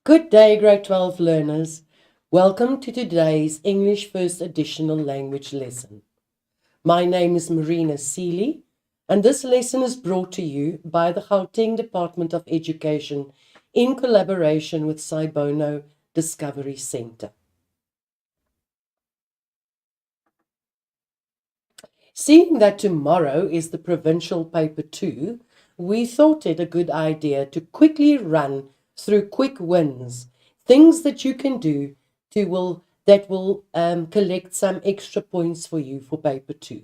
Good day, Grade 12 learners. Welcome to today's English First Additional Language lesson. My name is Marina Seeley, and this lesson is brought to you by the Gauteng Department of Education in collaboration with Saibono Discovery Centre. Seeing that tomorrow is the Provincial Paper 2, we thought it a good idea to quickly run through quick wins, things that you can do that will collect some extra points for you for Paper 2.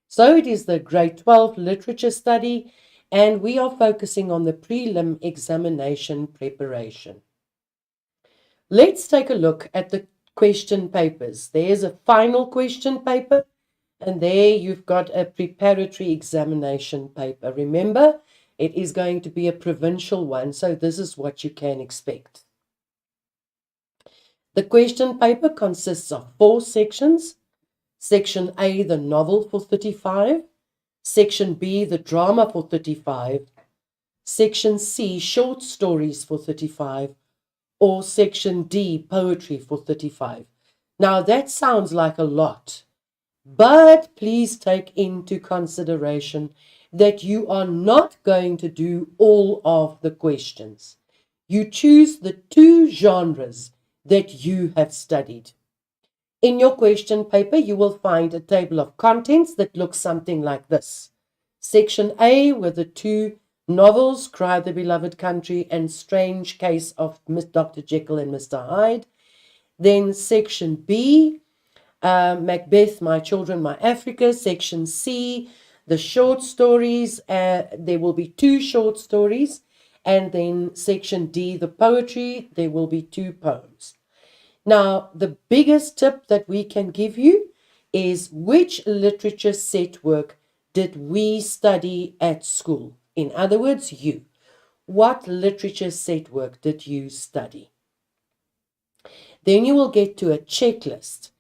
So it is the Grade 12 Literature Study, and we are focusing on the prelim examination preparation. Let's take a look at the question papers. There's a final question paper, and there you've got a preparatory examination paper. Remember, it is going to be a provincial one, so this is what you can expect. The question paper consists of 4 sections. Section A, the novel for 35. Section B, the drama for 35. Section C, short stories for 35. Or Section D, poetry for 35. Now that sounds like a lot. But please take into consideration that you are not going to do all of the questions. You choose the 2 genres that you have studied. In your question paper, you will find a table of contents that looks something like this. Section A with the 2 novels, Cry the Beloved Country and Strange Case of Dr. Jekyll and Mr. Hyde. Then Section B, Macbeth, My Children, My Africa. Section C, the short stories. There will be 2 short stories. And then Section D, the poetry. There will be 2 poems. Now, the biggest tip that we can give you is which literature set work did we study at school? In other words, you. What literature set work did you study? Then you will get to a checklist,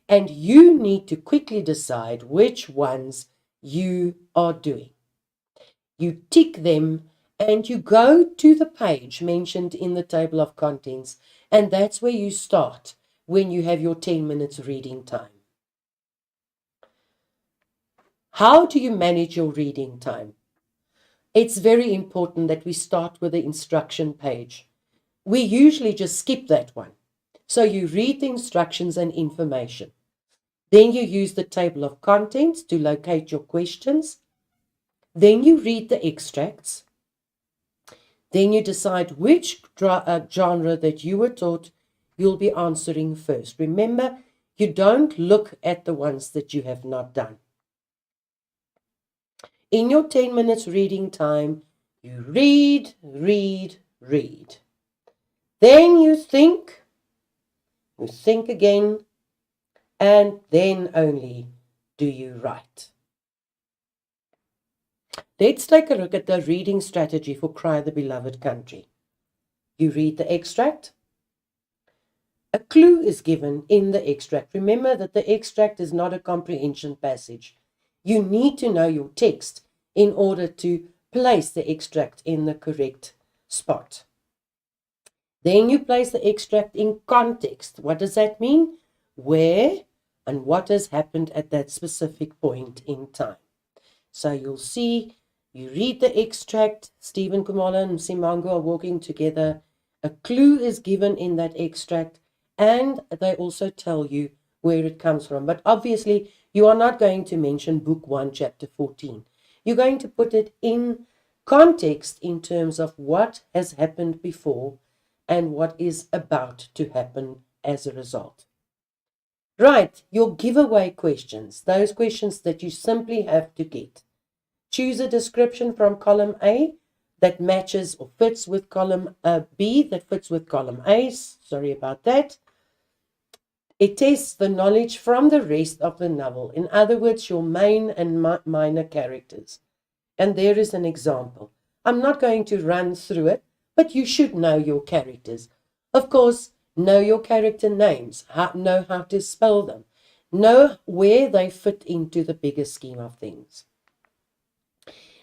and you need to quickly decide which ones you are doing. You tick them and you go to the page mentioned in the table of contents, and that's where you start when you have your 10 minutes reading time. How do you manage your reading time? It's very important that we start with the instruction page. We usually just skip that one. So you read the instructions and information. Then you use the table of contents to locate your questions. Then you read the extracts. Then you decide which genre that you were taught you'll be answering first. Remember, you don't look at the ones that you have not done. In your 10 minutes reading time, you read. Then you think again, and then only do you write. Let's take a look at the reading strategy for Cry the Beloved Country. You read the extract. A clue is given in the extract. Remember that the extract is not a comprehension passage. You need to know your text in order to place the extract in the correct spot. Then you place the extract in context. What does that mean? Where and what has happened at that specific point in time. So you'll see, you read the extract, Stephen Kumalo and Simango are walking together. A clue is given in that extract, and they also tell you where it comes from. But obviously, you are not going to mention Book 1, Chapter 14. You're going to put it in context in terms of what has happened before and what is about to happen as a result. Right, your giveaway questions, those questions that you simply have to get. Choose a description from column A that matches or fits with column B, that fits with column A. Sorry about that. It tests the knowledge from the rest of the novel. In other words, your main and minor characters. And there is an example. I'm not going to run through it, but you should know your characters. Of course, know your character names, know how to spell them, know where they fit into the bigger scheme of things.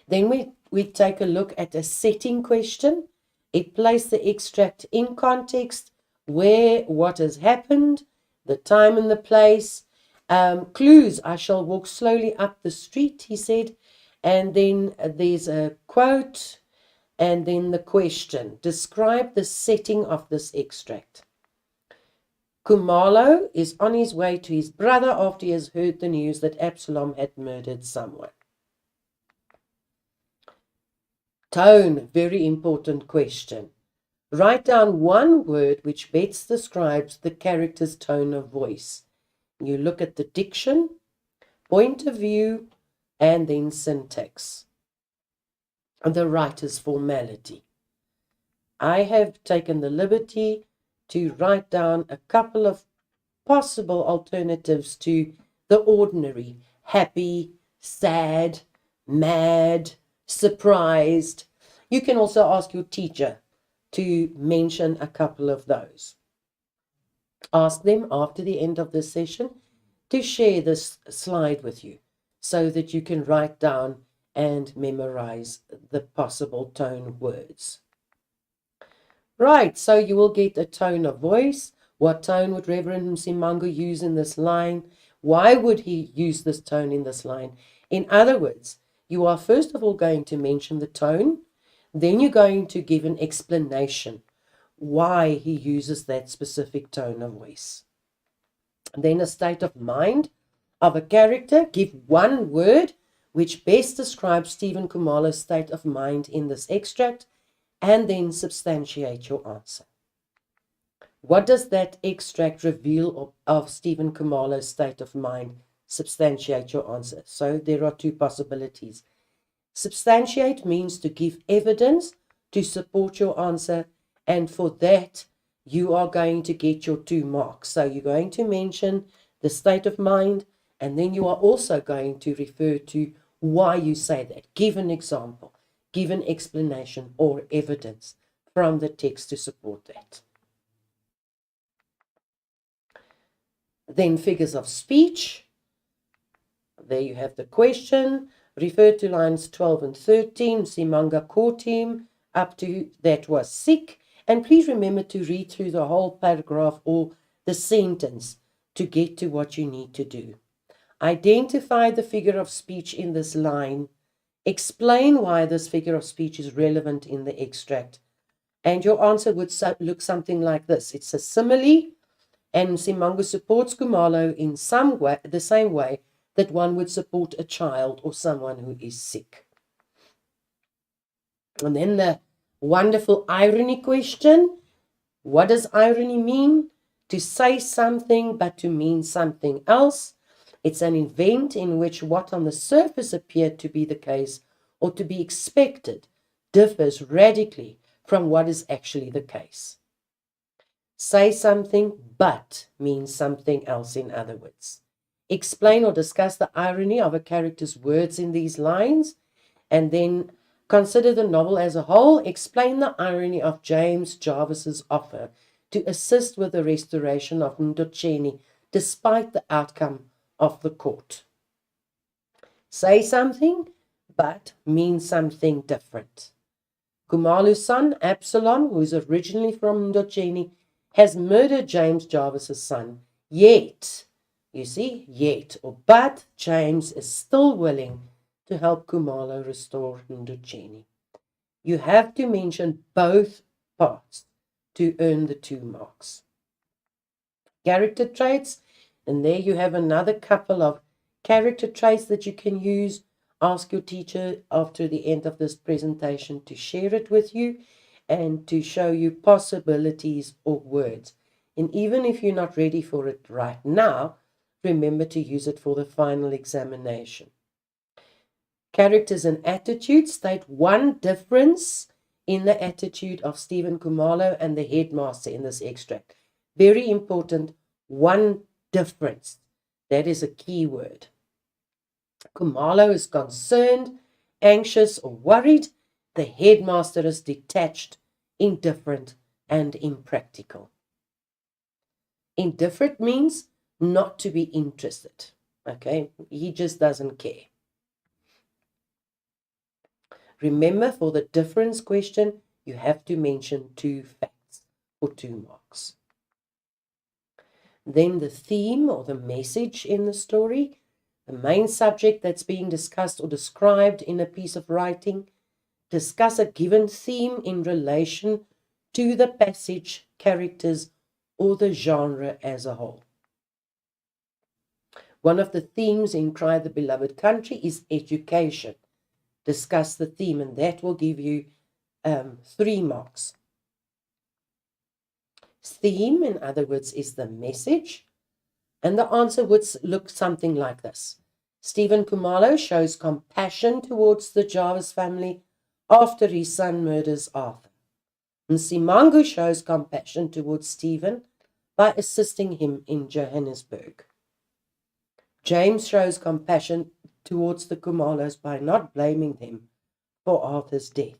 Then we take a look at a setting question, It placed the extract in context, where, what has happened, the time and the place. Clues, I shall walk slowly up the street, he said. And then there's a quote, and then the question. Describe the setting of this extract. Khumalo is on his way to his brother after he has heard the news that Absalom had murdered someone. Tone, very important question. Write down one word which best describes the character's tone of voice. You look at the diction, point of view, and then syntax. The writer's formality. I have taken the liberty to write down a couple of possible alternatives to the ordinary: happy, sad, mad, surprised. You can also ask your teacher to mention a couple of those. Ask them after the end of this session to share this slide with you so that you can write down and memorize the possible tone words. Right, so you will get a tone of voice. What tone would Reverend Msimango use in this line? Why would he use this tone in this line? In other words, you are first of all going to mention the tone, then you're going to give an explanation why he uses that specific tone of voice. Then a state of mind of a character. Give one word which best describes Stephen Khumalo's state of mind in this extract, and then substantiate your answer. What does that extract reveal of Stephen Khumalo's state of mind? Substantiate your answer. So there are two possibilities. Substantiate means to give evidence to support your answer, and for that you are going to get your 2 marks. So you're going to mention the state of mind, and then you are also going to refer to why you say that. Give an example, give an explanation or evidence from the text to support that. Then figures of speech. There you have the question. Refer to lines 12 and 13. Simanga caught him up to that was sick. And please remember to read through the whole paragraph or the sentence to get to what you need to do. Identify the figure of speech in this line. Explain why this figure of speech is relevant in the extract. And your answer would look something like this. It's a simile, and Msimango supports Khumalo in some way, the same way that one would support a child or someone who is sick. And then the wonderful irony question. What does irony mean? To say something but to mean something else. It's an event in which what on the surface appeared to be the case or to be expected differs radically from what is actually the case. Say something but means something else, in other words. Explain or discuss the irony of a character's words in these lines, and then consider the novel as a whole. Explain the irony of James Jarvis's offer to assist with the restoration of Mdotsheni despite the outcome of the court. Say something, but mean something different. Khumalo's son, Absalom, who is originally from Mdotsheni, has murdered James Jarvis's son. Yet, you see, but James is still willing to help Khumalo restore Mdotsheni. You have to mention both parts to earn the 2 marks. Character traits, and there you have another couple of character traits that you can use. Ask your teacher after the end of this presentation to share it with you and to show you possibilities of words. And even if you're not ready for it right now, remember to use it for the final examination. Characters and attitudes. State one difference in the attitude of Stephen Khumalo and the headmaster in this extract. Very important, one difference. That is a key word. Khumalo is concerned, anxious, or worried. The headmaster is detached, indifferent, and impractical. Indifferent means not to be interested. Okay, he just doesn't care. Remember, for the difference question, You have to mention 2 facts for 2 marks. Then the theme or the message in the story, the main subject that's being discussed or described in a piece of writing. Discuss a given theme in relation to the passage, characters, or the genre as a whole. One of the themes in Cry the Beloved Country is education. Discuss the theme, and that will give you 3 marks. Theme, in other words, is the message, and the answer would look something like this. Stephen Khumalo shows compassion towards the Jarvis family after his son murders Arthur. Msimangu shows compassion towards Stephen by assisting him in Johannesburg. James shows compassion towards the Khumalos by not blaming them for Arthur's death.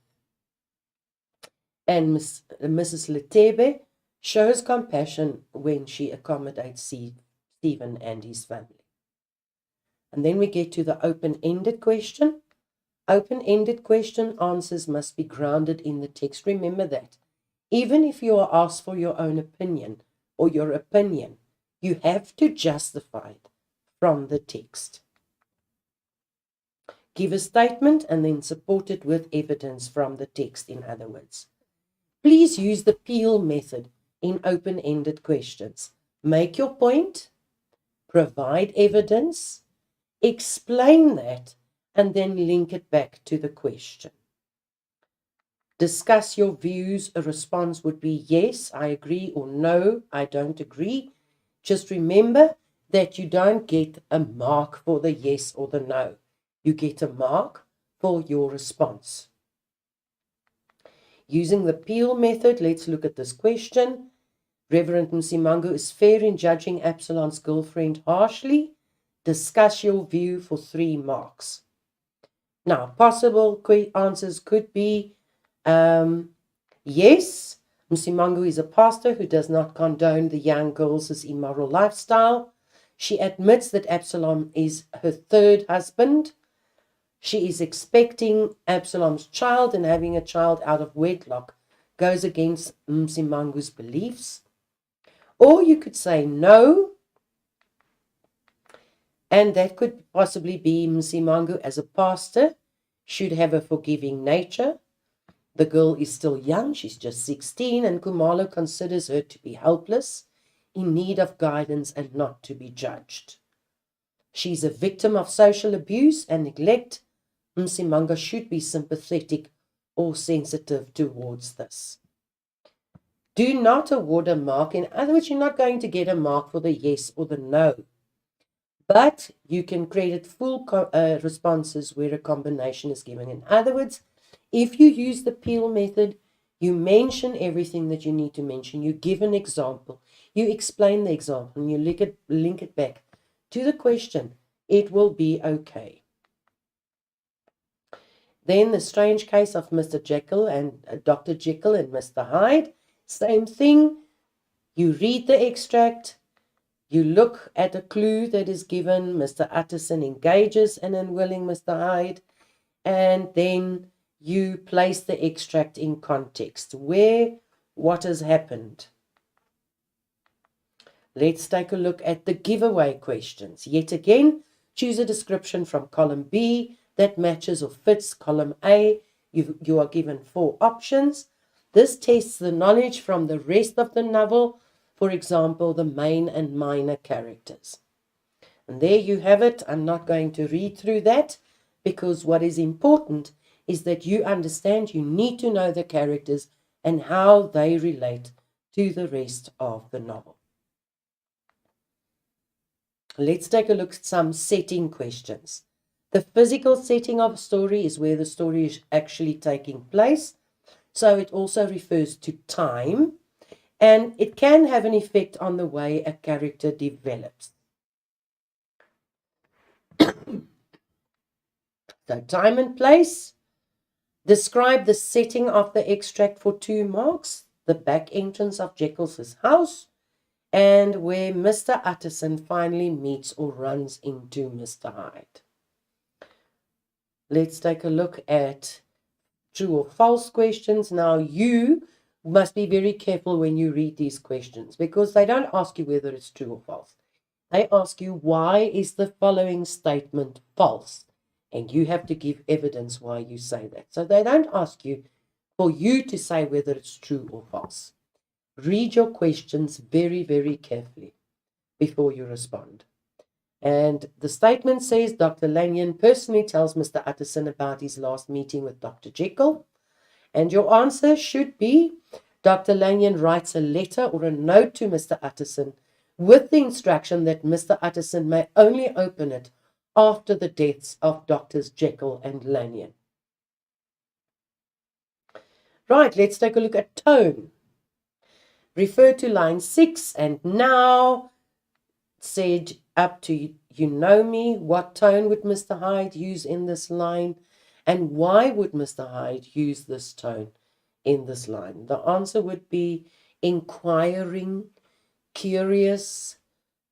And Mrs. Letebe shows compassion when she accommodates Stephen and his family. And then we get to the open-ended question. Open-ended question answers must be grounded in the text. Remember that. Even if you are asked for your own opinion or your opinion, you have to justify it from the text. Give a statement and then support it with evidence from the text, in other words. Please use the Peel method in open-ended questions. Make your point, provide evidence, explain that, and then link it back to the question. Discuss your views. A response would be yes, I agree, or no, I don't agree. Just remember that you don't get a mark for the yes or the no. You get a mark for your response. Using the Peel method, let's look at this question. Reverend Msimangu is fair in judging Absalom's girlfriend harshly. Discuss your view for 3 marks. Now, possible answers could be yes, Msimangu is a pastor who does not condone the young girls' immoral lifestyle. She admits that Absalom is her 3rd husband. She is expecting Absalom's child, and having a child out of wedlock goes against Msimangu's beliefs. Or you could say no, and that could possibly be Msimangu as a pastor should have a forgiving nature. The girl is still young, she's just 16, and Khumalo considers her to be helpless, in need of guidance and not to be judged. She's a victim of social abuse and neglect. Msimangu should be sympathetic or sensitive towards this. Do not award a mark. In other words, you're not going to get a mark for the yes or the no. But you can credit full responses where a combination is given. In other words, if you use the Peel method, you mention everything that you need to mention. You give an example. You explain the example and you link it back to the question. It will be okay. Then the strange case of Mr. Jekyll and Dr. Jekyll and Mr. Hyde. Same thing. You read the extract. You look at a clue that is given. Mr. Utterson engages an unwilling Mr. Hyde. And then you place the extract in context. What has happened? Let's take a look at the giveaway questions. Yet again, choose a description from column B that matches or fits column A. You are given 4 options. This tests the knowledge from the rest of the novel, for example, the main and minor characters. And there you have it. I'm not going to read through that because what is important is that you understand you need to know the characters and how they relate to the rest of the novel. Let's take a look at some setting questions. The physical setting of a story is where the story is actually taking place. So it also refers to time, and it can have an effect on the way a character develops. So time and place. Describe the setting of the extract for 2 marks. The back entrance of Jekyll's house, and where Mr. Utterson finally meets or runs into Mr. Hyde. Let's take a look at true or false questions. Now, you must be very careful when you read these questions because they don't ask you whether it's true or false. They ask you, why is the following statement false? And you have to give evidence why you say that. So they don't ask you for you to say whether it's true or false. Read your questions very, very carefully before you respond. And the statement says, Dr. Lanyon personally tells Mr. Utterson about his last meeting with Dr. Jekyll. And your answer should be, Dr. Lanyon writes a letter or a note to Mr. Utterson with the instruction that Mr. Utterson may only open it after the deaths of Drs. Jekyll and Lanyon. Right, let's take a look at tone. Refer to line 6 and now said up to you know me. What tone would Mr. Hyde use in this line? And why would Mr. Hyde use this tone in this line? The answer would be inquiring, curious,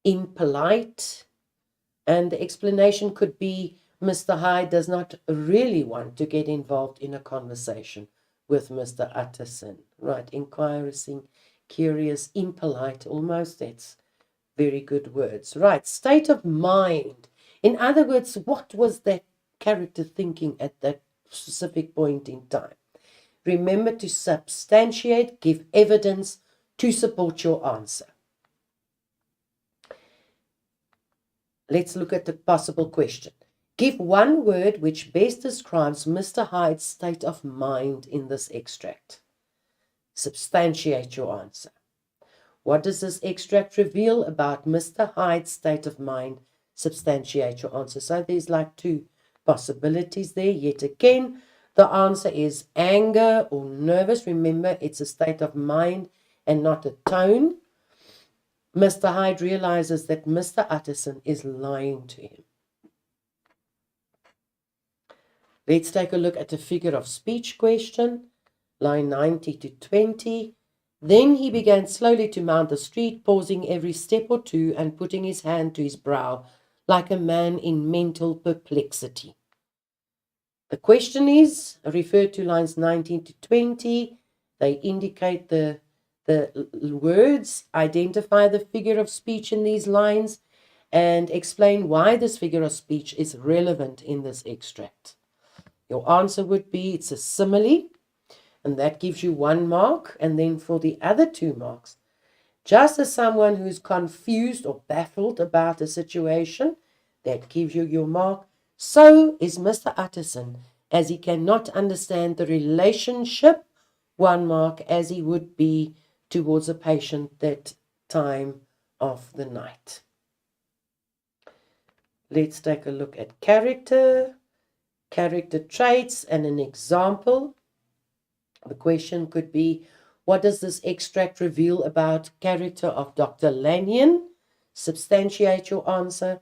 impolite. And the explanation could be Mr. Hyde does not really want to get involved in a conversation with Mr. Utterson. Right, inquiring, curious, impolite, almost that's very good words. Right, state of mind. In other words, what was that character thinking at that specific point in time? Remember to substantiate, give evidence to support your answer. Let's look at the possible question. Give one word which best describes Mr. Hyde's state of mind in this extract. Substantiate your answer. What does this extract reveal about Mr. Hyde's state of mind? Substantiate your answer. So there's like two possibilities there. Yet again, the answer is anger or nervous. Remember, it's a state of mind and not a tone. Mr. Hyde realizes that Mr. Utterson is lying to him. Let's take a look at the figure of speech question, line 90 to 20. Then he began slowly to mount the street, pausing every step or two and putting his hand to his brow like a man in mental perplexity. The question is, referred to lines 19 to 20. They indicate the words, identify the figure of speech in these lines, and explain why this figure of speech is relevant in this extract. Your answer would be, it's a simile. And that gives you 1 mark. And then for the other 2 marks, just as someone who's confused or baffled about a situation, that gives you your mark. So is Mr. Utterson, as he cannot understand the relationship, 1 mark, as he would be towards a patient that time of the night. Let's take a look at character traits, and an example. The question could be, what does this extract reveal about character of Dr. Lanyon? Substantiate your answer.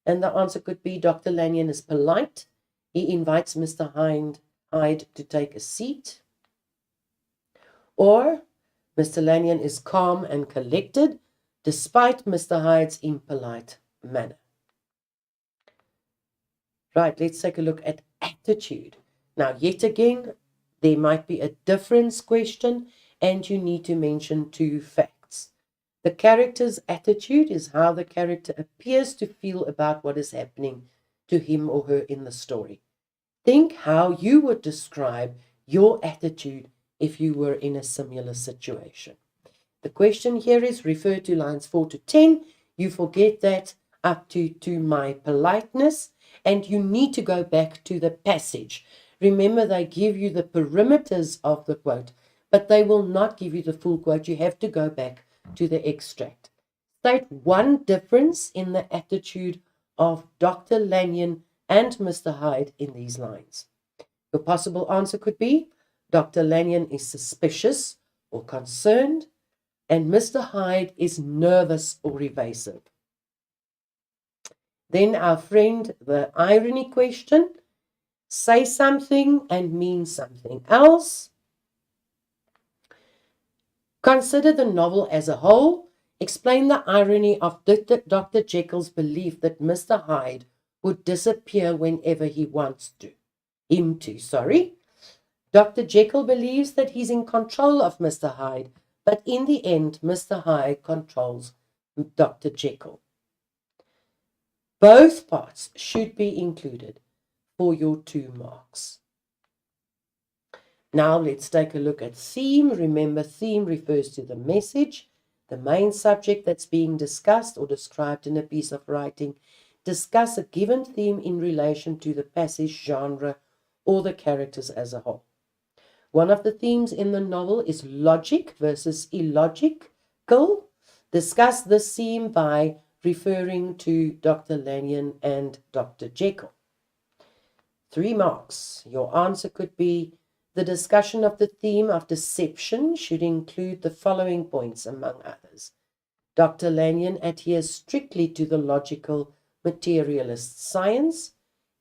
And the answer could be, Dr. Lanyon is polite. He invites Mr. Hyde to take a seat. Or, Mr. Lanyon is calm and collected, despite Mr. Hyde's impolite manner. Right, let's take a look at attitude. Now, yet again, there might be a difference question, and you need to mention 2 facts. The character's attitude is how the character appears to feel about what is happening to him or her in the story. Think how you would describe your attitude if you were in a similar situation. The question here is, refer to lines 4 to 10. You forget that up to my politeness, and you need to go back to the passage. Remember, they give you the perimeters of the quote, but they will not give you the full quote. You have to go back to the extract. State 1 difference in the attitude of Dr. Lanyon and Mr. Hyde in these lines. Your possible answer could be, Dr. Lanyon is suspicious or concerned, and Mr. Hyde is nervous or evasive. Then our friend, the irony question, say something and mean something else. Consider the novel as a whole. Explain the irony of Dr. Jekyll's belief that Mr. Hyde would disappear whenever he wants him to. Dr. Jekyll believes that he's in control of Mr. Hyde, but in the end, Mr. Hyde controls Dr. Jekyll. Both parts should be included for your 2 marks. Now let's take a look at theme. Remember, theme refers to the message, the main subject that's being discussed or described in a piece of writing. Discuss a given theme in relation to the passage, genre, or the characters as a whole. One of the themes in the novel is logic versus illogical. Discuss this theme by referring to Dr. Lanyon and Dr. Jekyll. 3 marks. Your answer could be: the discussion of the theme of deception should include the following points, among others. Dr. Lanyon adheres strictly to the logical materialist science.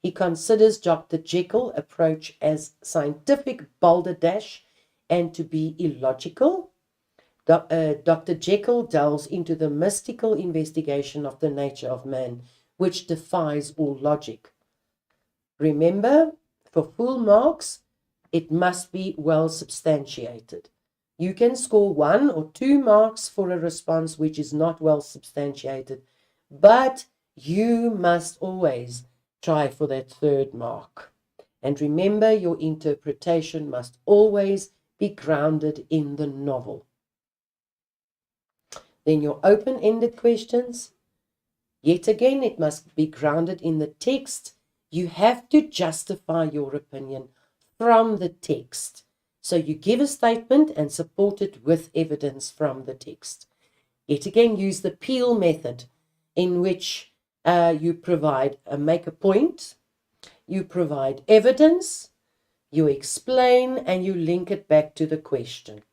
He considers Dr. Jekyll's approach as scientific balderdash and to be illogical. Dr. Jekyll delves into the mystical investigation of the nature of man, which defies all logic. Remember, for full marks, it must be well substantiated. You can score 1 or 2 marks for a response which is not well substantiated, but you must always try for that 3rd mark. And remember, your interpretation must always be grounded in the novel. Then your open-ended questions. Yet again, it must be grounded in the text. You have to justify your opinion from the text. So you give a statement and support it with evidence from the text. Yet again, use the Peel method, in which you provide make a point, you provide evidence, you explain, and you link it back to the question.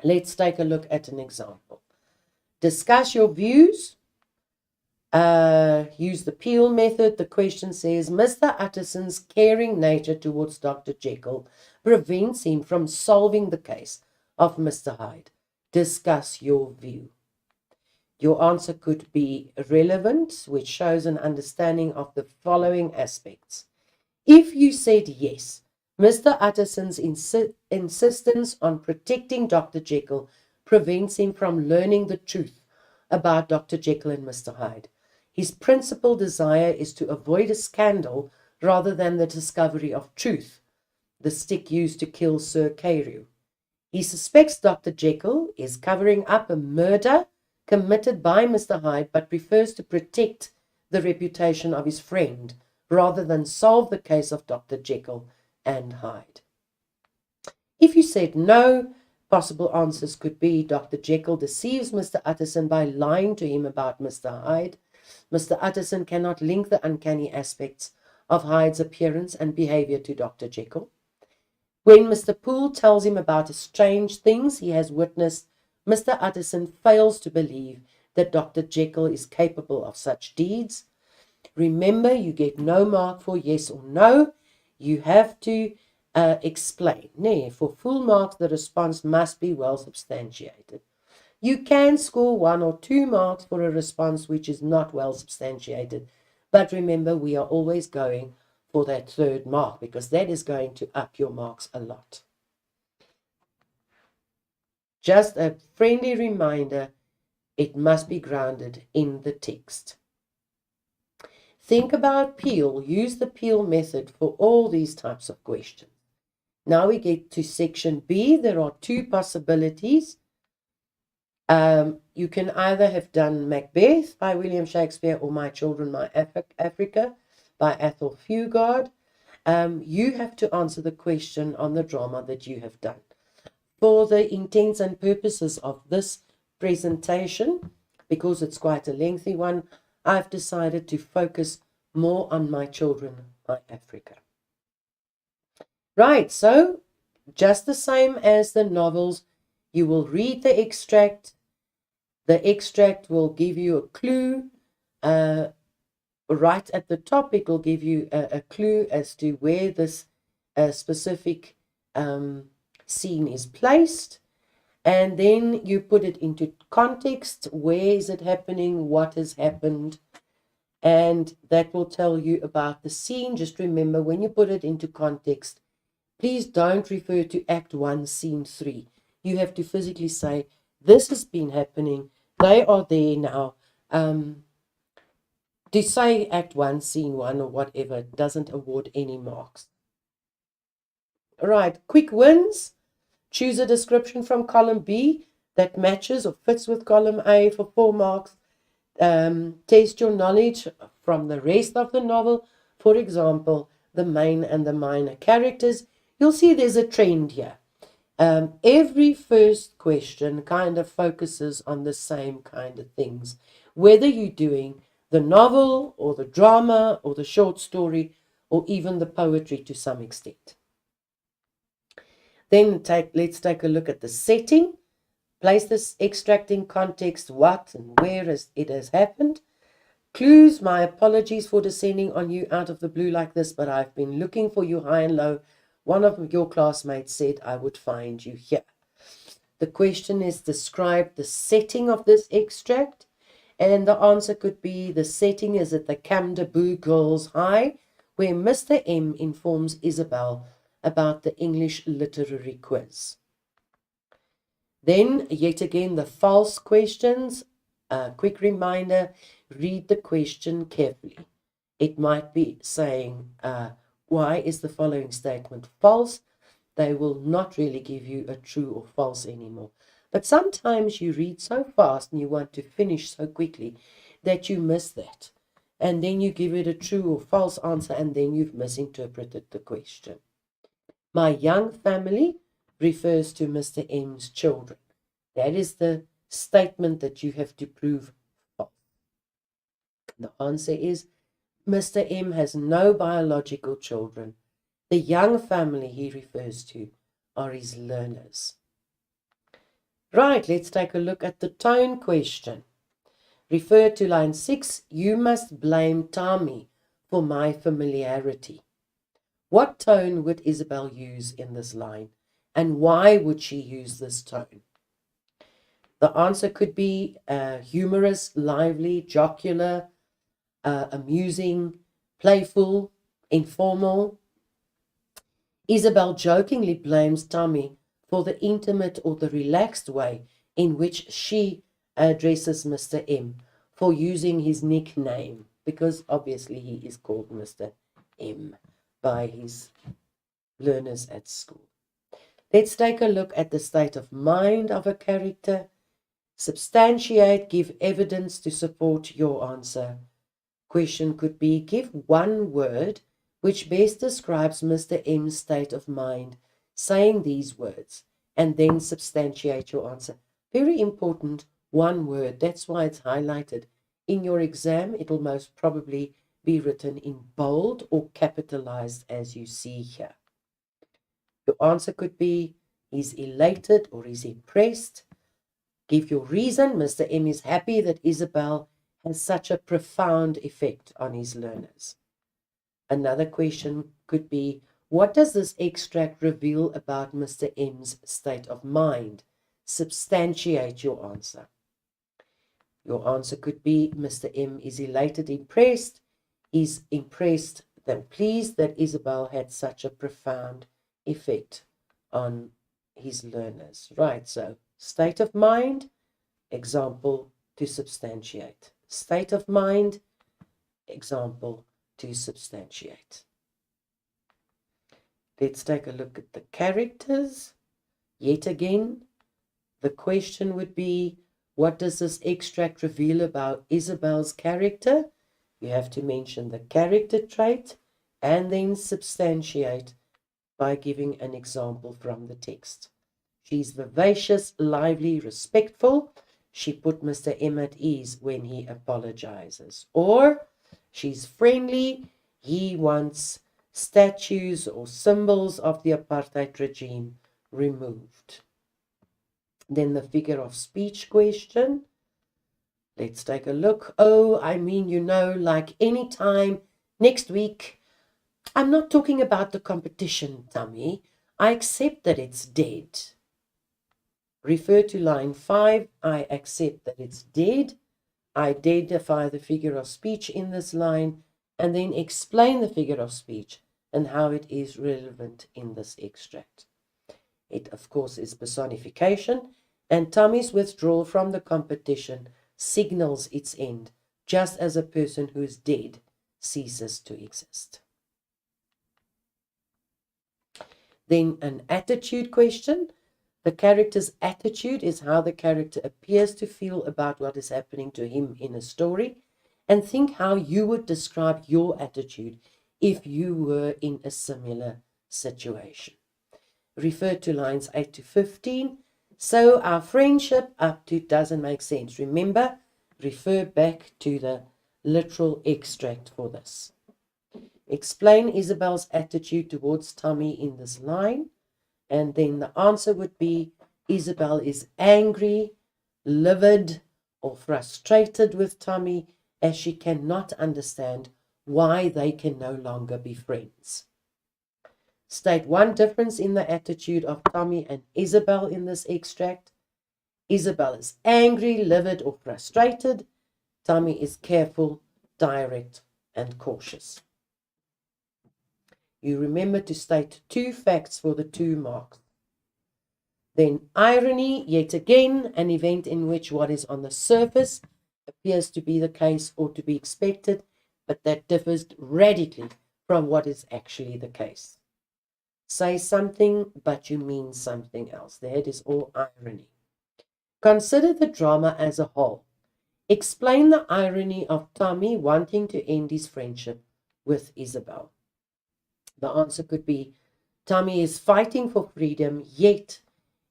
Let's take a look at an example. Discuss your views. Use the Peel method. The question says, Mr. Utterson's caring nature towards Dr. Jekyll prevents him from solving the case of Mr. Hyde. Discuss your view. Your answer could be relevant, which shows an understanding of the following aspects. If you said yes, Mr. Utterson's insistence on protecting Dr. Jekyll prevents him from learning the truth about Dr. Jekyll and Mr. Hyde. His principal desire is to avoid a scandal rather than the discovery of truth, the stick used to kill Sir Carew. He suspects Dr. Jekyll is covering up a murder committed by Mr. Hyde, but prefers to protect the reputation of his friend rather than solve the case of Dr. Jekyll and Hyde. If you said no, possible answers could be Dr. Jekyll deceives Mr. Utterson by lying to him about Mr. Hyde. Mr. Utterson cannot link the uncanny aspects of Hyde's appearance and behavior to Dr. Jekyll. When Mr. Poole tells him about the strange things he has witnessed, Mr. Utterson fails to believe that Dr. Jekyll is capable of such deeds. Remember, you get no mark for yes or no. You have to explain. For full marks, the response must be well substantiated. You can score 1 or 2 marks for a response which is not well substantiated. But remember, we are always going for that 3rd mark because that is going to up your marks a lot. Just a friendly reminder, it must be grounded in the text. Think about Peel. Use the Peel method for all these types of questions. Now we get to section B. There are 2 possibilities. You can either have done Macbeth by William Shakespeare or My Children, My Africa by Athol Fugard. You have to answer the question on the drama that you have done. For the intents and purposes of this presentation, because it's quite a lengthy one, I've decided to focus more on My Children, My Africa. Right, so just the same as the novels, you will read the extract. The extract will give you a clue. Right at the top, it will give you a clue as to where this specific scene is placed. And then you put it into context. Where is it happening? What has happened? And that will tell you about the scene. Just remember, when you put it into context, Please don't refer to Act 1, Scene 3. You have to physically say, this has been happening, they are there now. To say Act 1, Scene 1 or whatever doesn't award any marks. Right, quick wins. Choose a description from column B that matches or fits with column A for 4 marks. Test your knowledge from the rest of the novel. For example, the main and the minor characters. You'll see there's a trend here. Every first question kind of focuses on the same kind of things. Whether you're doing the novel or the drama or the short story or even the poetry to some extent. Then let's take a look at the setting. Place this extract in context, what and where it has happened. Clues, my apologies for descending on you out of the blue like this, but I've been looking for you high and low. One of your classmates said I would find you here. The question is, describe the setting of this extract. And the answer could be, the setting is at the Camdeboo Girls High, where Mr. M informs Isabel about the English literary quiz. Then, yet again, the false questions. A quick reminder, read the question carefully. It might be saying, why is the following statement false? They will not really give you a true or false anymore. But sometimes you read so fast and you want to finish so quickly that you miss that. And then you give it a true or false answer, and then you've misinterpreted the question. My young family refers to Mr. M's children. That is the statement that you have to prove false. The answer is, Mr. M has no biological children. The young family he refers to are his learners. Right, let's take a look at the tone question. Refer to line 6. You must blame Tami for my familiarity. What tone would Isabel use in this line? And why would she use this tone? The answer could be humorous, lively, jocular, amusing, playful, informal. Isabel jokingly blames Tami for the intimate or the relaxed way in which she addresses Mr. M, for using his nickname, because obviously he is called Mr. M by his learners at school. Let's take a look at the state of mind of a character. Substantiate, give evidence to support your answer. Question could be, give one word which best describes Mr. M's state of mind, saying these words, and then substantiate your answer. Very important, one word. That's why it's highlighted. In your exam, it'll most probably be written in bold or capitalized as you see here. Your answer could be, he's elated or he's impressed. Give your reason. Mr. M is happy that Isabel has such a profound effect on his learners. Another question could be, what does this extract reveal about Mr. M's state of mind? Substantiate your answer. Your answer could be, Mr. M is elated, impressed. He's impressed, pleased that Isabel had such a profound effect on his learners. Right, so state of mind, example to substantiate. State of mind, example to substantiate. Let's take a look at the characters. Yet again, the question would be, what does this extract reveal about Isabel's character? You have to mention the character trait and then substantiate by giving an example from the text. She's vivacious, lively, respectful. She put Mr. M at ease when he apologizes. Or she's friendly. He wants statues or symbols of the apartheid regime removed. Then the figure of speech question. Let's take a look. Oh, I mean, like anytime, next week. I'm not talking about the competition, Tami. I accept that it's dead. Refer to line 5. I accept that it's dead. Identify the figure of speech in this line and then explain the figure of speech and how it is relevant in this extract. It, of course, is personification, and Tommy's withdrawal from the competition signals its end, just as a person who is dead ceases to exist. Then an attitude question. The character's attitude is how the character appears to feel about what is happening to him in a story, and think how you would describe your attitude if you were in a similar situation. Refer to lines 8 to 15. So our friendship up to doesn't make sense. Remember, refer back to the literal extract for this. Explain Isabel's attitude towards Tommy in this line. And then the answer would be Isabel is angry, livid, or frustrated with Tommy as she cannot understand why they can no longer be friends. State one difference in the attitude of Tommy and Isabel in this extract. Isabel is angry, livid, or frustrated. Tommy is careful, direct, and cautious. You remember to state 2 facts for the 2 marks. Then irony, yet again, an event in which what is on the surface appears to be the case or to be expected, but that differs radically from what is actually the case. Say something, but you mean something else. That is all irony. Consider the drama as a whole. Explain the irony of Tommy wanting to end his friendship with Isabel. The answer could be, Tommy is fighting for freedom, yet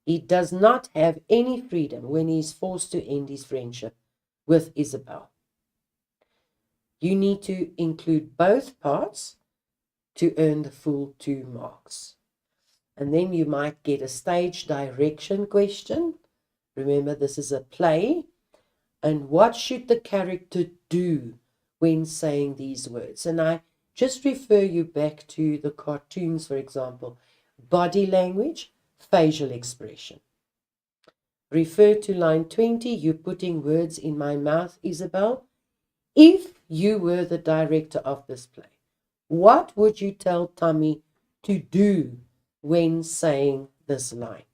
he does not have any freedom when he is forced to end his friendship with Isabel. You need to include both parts to earn the full 2 marks. And then you might get a stage direction question. Remember, this is a play. And what should the character do when saying these words? And I just refer you back to the cartoons, for example. Body language, facial expression. Refer to line 20. You're putting words in my mouth, Isabel. If you were the director of this play, what would you tell Tommy to do when saying this line?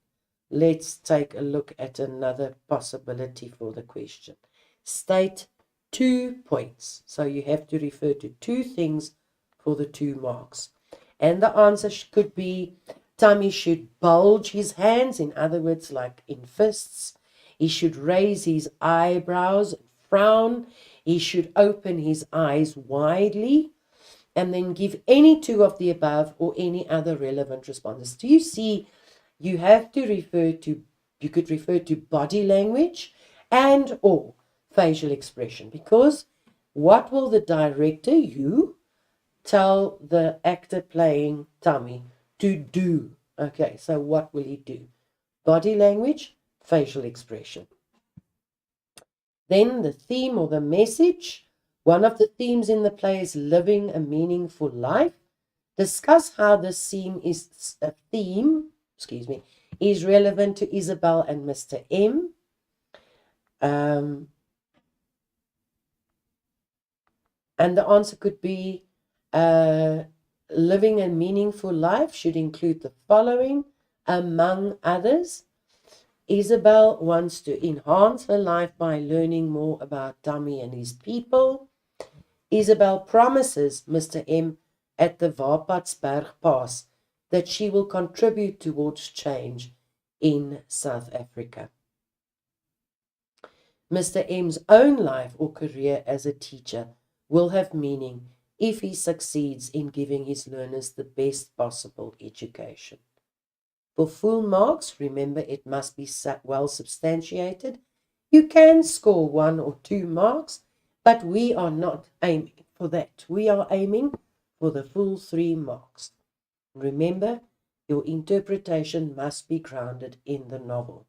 Let's take a look at another possibility for the question. State 2 points. So you have to refer to 2 things for the 2 marks. And the answer could be, Tommy should bulge his hands, in other words, like in fists. He should raise his eyebrows and frown. He should open his eyes widely, and then give any 2 of the above or any other relevant responses. Do you see? You have to refer to, you could refer to body language and or facial expression, because what will the director, you, tell the actor playing Tommy to do? Okay, so what will he do? Body language, facial expression. Then the theme or the message. One of the themes in the play is living a meaningful life. Discuss how this theme is relevant to Isabel and Mr. M. And the answer could be, living a meaningful life should include the following, among others. Isabel wants to enhance her life by learning more about Tommy and his people. Isabel promises Mr. M at the Wapatsberg Pass that she will contribute towards change in South Africa. Mr. M's own life or career as a teacher will have meaning if he succeeds in giving his learners the best possible education. For full marks, remember it must be well substantiated. You can score 1 or 2 marks, but we are not aiming for that. We are aiming for the full 3 marks. Remember, your interpretation must be grounded in the novel.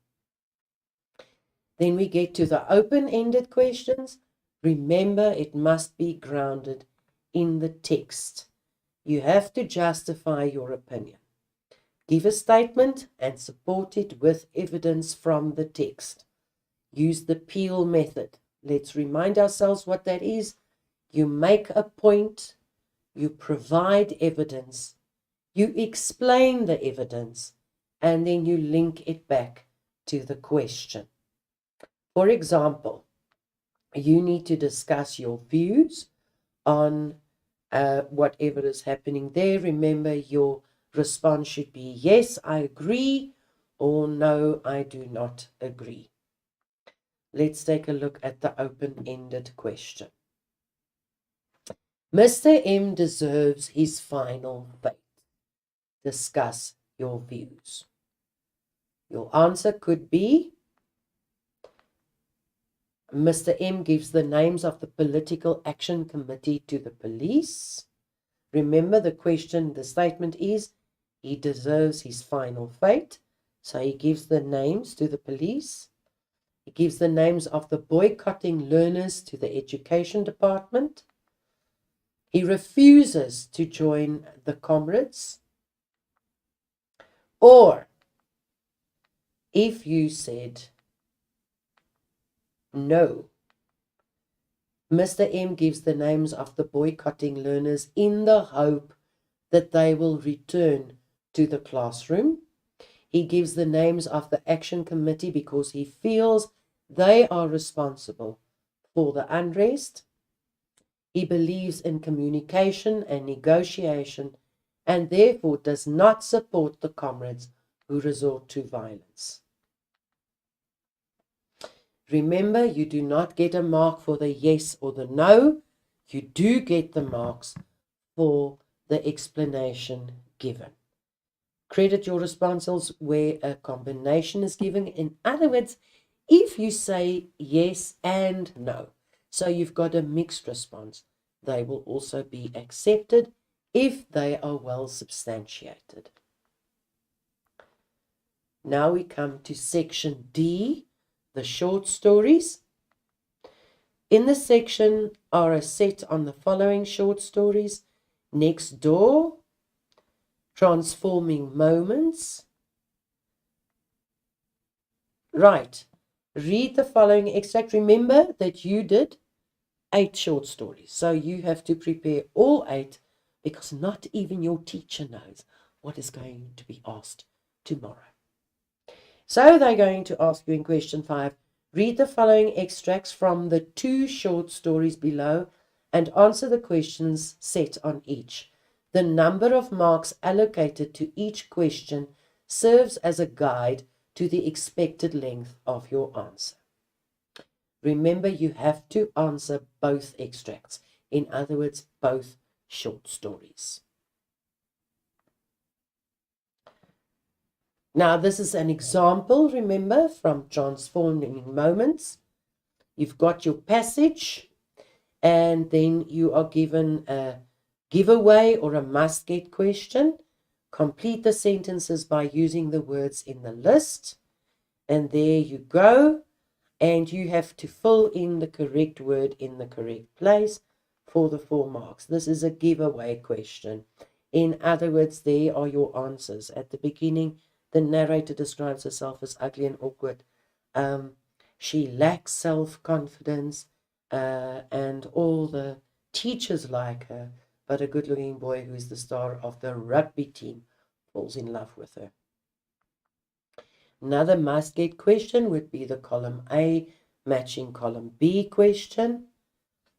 Then we get to the open-ended questions. Remember, it must be grounded in the text. You have to justify your opinion. Give a statement and support it with evidence from the text. Use the Peel method. Let's remind ourselves what that is. You make a point, you provide evidence, you explain the evidence, and then you link it back to the question. For example, you need to discuss your views on whatever is happening there. Remember, your response should be yes, I agree, or no, I do not agree. Let's take a look at the open-ended question. Mr. M deserves his final fate. Discuss your views. Your answer could be Mr. M gives the names of the Political Action Committee to the police. Remember, the question, the statement is, he deserves his final fate. So he gives the names to the police. He gives the names of the boycotting learners to the education department. He refuses to join the comrades. Or if you said no, Mr. M gives the names of the boycotting learners in the hope that they will return to the classroom. He gives the names of the action committee because he feels they are responsible for the unrest. He believes in communication and negotiation and therefore does not support the comrades who resort to violence. Remember, you do not get a mark for the yes or the no. You do get the marks for the explanation given. Credit your responses where a combination is given. In other words, if you say yes and no, so you've got a mixed response, they will also be accepted if they are well substantiated. Now we come to section D, the short stories. In this section are a set on the following short stories: Next Door, Transforming Moments. Right, read the following extract. Remember that you did 8 short stories, so you have to prepare all 8 because not even your teacher knows what is going to be asked tomorrow. So they're going to ask you in question 5, read the following extracts from the 2 short stories below and answer the questions set on each. The number of marks allocated to each question serves as a guide to the expected length of your answer. Remember, you have to answer both extracts. In other words, both short stories. Now, this is an example, remember, from Transforming Moments. You've got your passage, and then you are given a giveaway or a must-get question. Complete the sentences by using the words in the list. And there you go. And you have to fill in the correct word in the correct place for the 4 marks. This is a giveaway question. In other words, there are your answers. At the beginning, the narrator describes herself as ugly and awkward. She lacks self-confidence, and all the teachers like her, but a good-looking boy who is the star of the rugby team falls in love with her. Another must-get question would be the column A matching column B question.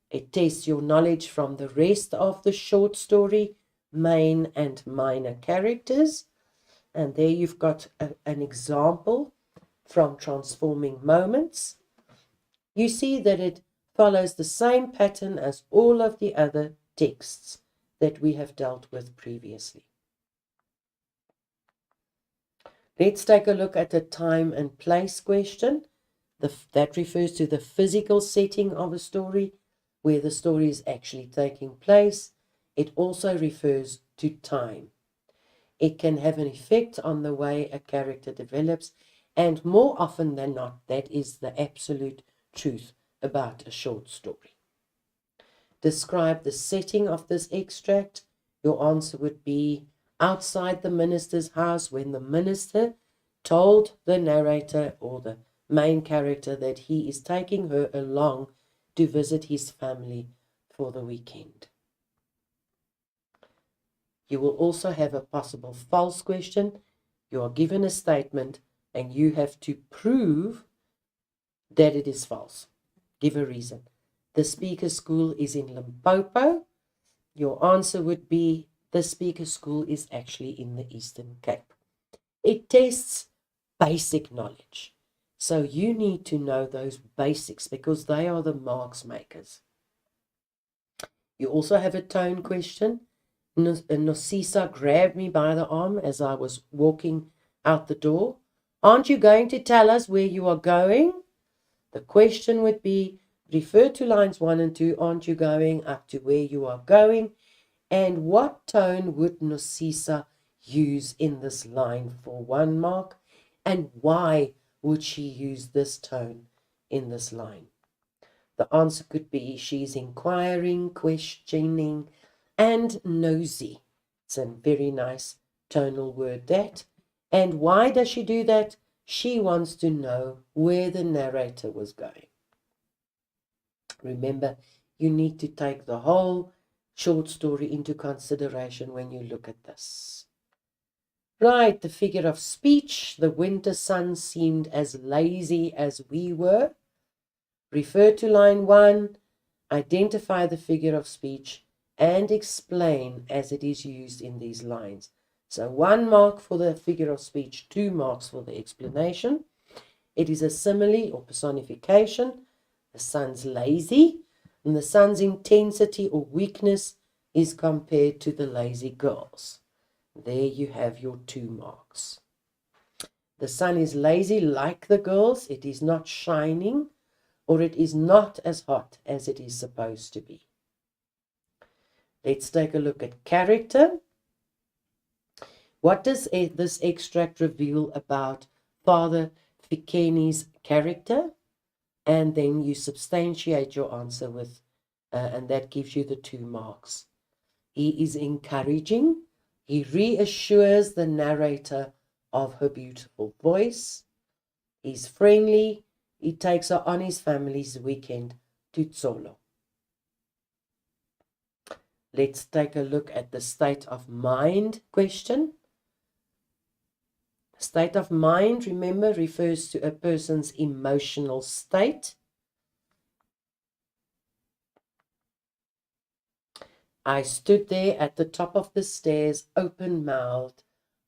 It tests your knowledge from the rest of the short story, main and minor characters. And there you've got an example from Transforming Moments. You see that it follows the same pattern as all of the other texts that we have dealt with previously. Let's take a look at the time and place question. That refers to the physical setting of a story, where the story is actually taking place. It also refers to time. It can have an effect on the way a character develops, and more often than not, that is the absolute truth about a short story. Describe the setting of this extract. Your answer would be outside the minister's house when the minister told the narrator or the main character that he is taking her along to visit his family for the weekend. You will also have a possible false question. You are given a statement and you have to prove that it is false. Give a reason. The speaker school is in Limpopo. Your answer would be the speaker school is actually in the Eastern Cape. It tests basic knowledge. So you need to know those basics because they are the marks makers. You also have a tone question. Nosisa grabbed me by the arm as I was walking out the door. Aren't you going to tell us where you are going? The question would be, refer to lines 1 and 2. Aren't you going up to where you are going? And what tone would Nosisa use in this line for 1 mark? And why would she use this tone in this line? The answer could be she's inquiring, questioning, and nosy. It's a very nice tonal word, that. And why does she do that? She wants to know where the narrator was going. Remember, you need to take the whole short story into consideration when you look at this. Right, the figure of speech. The winter sun seemed as lazy as we were. Refer to line 1, identify the figure of speech, and explain as it is used in these lines. So 1 mark for the figure of speech, 2 marks for the explanation. It is a simile or personification. The sun's lazy, and the sun's intensity or weakness is compared to the lazy girls. There you have your 2 marks. The sun is lazy like the girls. It is not shining, or it is not as hot as it is supposed to be. Let's take a look at character. What does this extract reveal about Father Fikeni's character? And then you substantiate your answer with, and that gives you the 2 marks. He is encouraging. He reassures the narrator of her beautiful voice. He's friendly. He takes her on his family's weekend to Tsolo. Let's take a look at the state of mind question. State of mind, remember, refers to a person's emotional state. I stood there at the top of the stairs, open-mouthed,